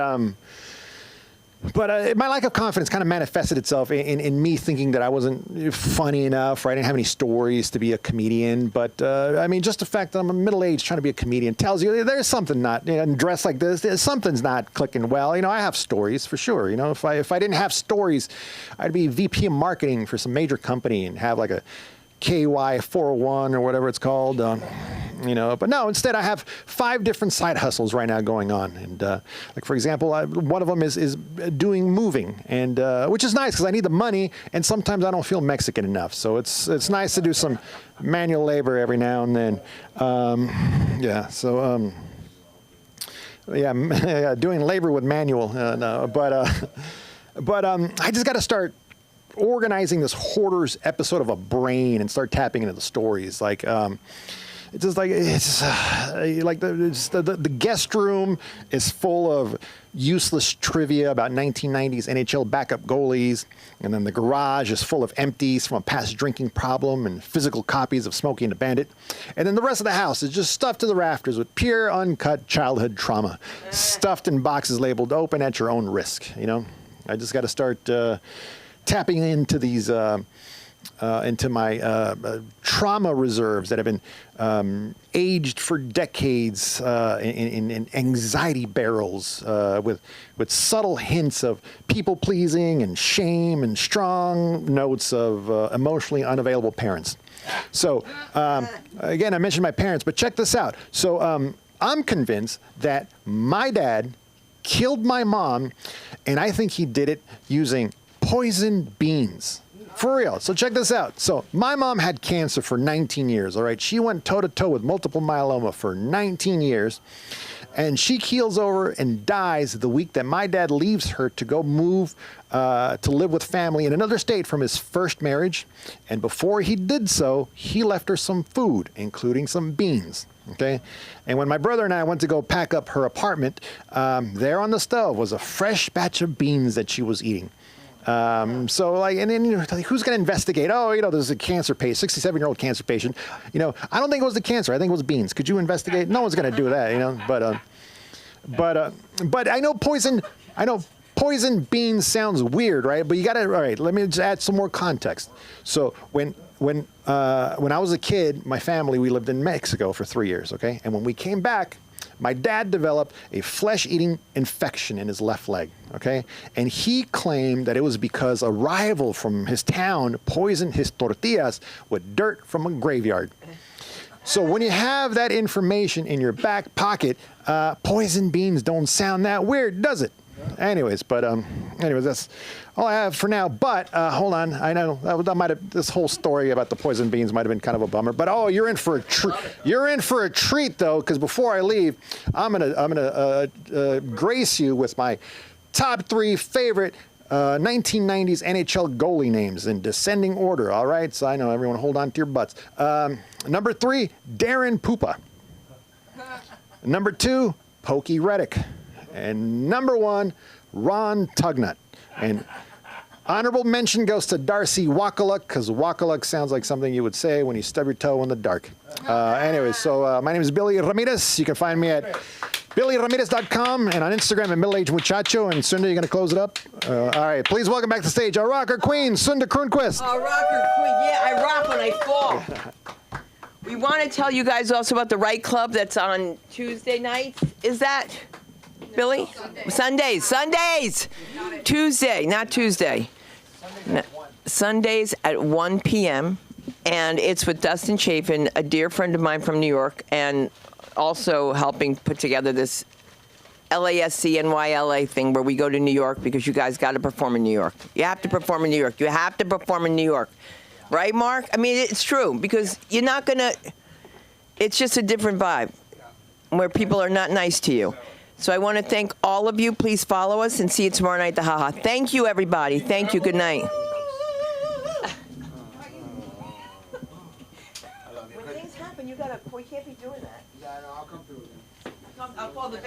my lack of confidence kind of manifested itself in me thinking that I wasn't funny enough, or I didn't have any stories to be a comedian. But, just the fact that I'm a middle-aged trying to be a comedian tells you there's something not, dressed like this, something's not clicking well. I have stories for sure. If I didn't have stories, I'd be VP of marketing for some major company and have like a KY 401 or whatever it's called. But no, instead I have 5 different side hustles right now going on. And like, for example, one of them is doing moving, and which is nice because I need the money, and sometimes I don't feel Mexican enough. So it's nice to do some manual labor every now and then. Doing labor with manual. But I just got to start organizing this Hoarders episode of a brain and start tapping into the stories. Like, the guest room is full of useless trivia about 1990s NHL backup goalies, and then the garage is full of empties from a past drinking problem and physical copies of Smokey and the Bandit, and then the rest of the house is just stuffed to the rafters with pure uncut childhood trauma, stuffed in boxes labeled "open at your own risk." I just got to start tapping into these. Into my trauma reserves that have been aged for decades in anxiety barrels with subtle hints of people pleasing and shame and strong notes of emotionally unavailable parents. So again, I mentioned my parents, but check this out. So I'm convinced that my dad killed my mom, and I think he did it using poison beans. For real. So check this out. So my mom had cancer for 19 years, all right? She went toe-to-toe with multiple myeloma for 19 years, and she keels over and dies the week that my dad leaves her to go move to live with family in another state from his first marriage. And before he did so, he left her some food, including some beans. Okay, and when my brother and I went to go pack up her apartment, there on the stove was a fresh batch of beans that she was eating. So like, and then who's going to investigate? Oh, there's a cancer patient, 67-year-old cancer patient. I don't think it was the cancer. I think it was beans. Could you investigate? No one's going to do that. But I know poison beans sounds weird, right? But you got to. All right, let me just add some more context. So when I was a kid, my family, we lived in Mexico for 3 years. Okay, and when we came back, my dad developed a flesh-eating infection in his left leg, okay? And he claimed that it was because a rival from his town poisoned his tortillas with dirt from a graveyard. So when you have that information in your back pocket, poison beans don't sound that weird, does it? Anyways, that's all I have for now. But hold on, I know this whole story about the poison beans might have been kind of a bummer. But you're in for a treat. You're in for a treat though, because before I leave, I'm gonna grace you with my top 3 favorite 1990s NHL goalie names in descending order. All right, so I know everyone, hold on to your butts. Number 3, Darren Poopa. Number 2, Pokey Reddick. And number 1, Ron Tugnut. And honorable mention goes to Darcy Wakaluk, because Wakaluk sounds like something you would say when you stub your toe in the dark. Anyways, so my name is Billy Ramirez. You can find me at BillyRamirez.com and on Instagram at Middle-Aged Muchacho. And Sunda, you're going to close it up? All right, please welcome back to the stage our rocker queen, Sunda Kronquist. Oh, rocker queen. Yeah, I rock when I fall. We want to tell you guys also about the Right Club that's on Tuesday nights. Is that... Billy? Sundays. Tuesday, not Tuesday. Sundays at 1 p.m. And it's with Dustin Chafin, a dear friend of mine from New York, and also helping put together this LASC NYLA thing where we go to New York because you guys got to perform in New York. You have to perform in New York. You have to perform in New York. Right, Mark? I mean, it's true because you're not going to, it's just a different vibe where people are not nice to you. So I want to thank all of you. Please follow us and see you tomorrow night at the Haha. Thank you, everybody. Thank you. Good night. When things happen, you can't be doing that. Yeah, I'll come through. I'll call the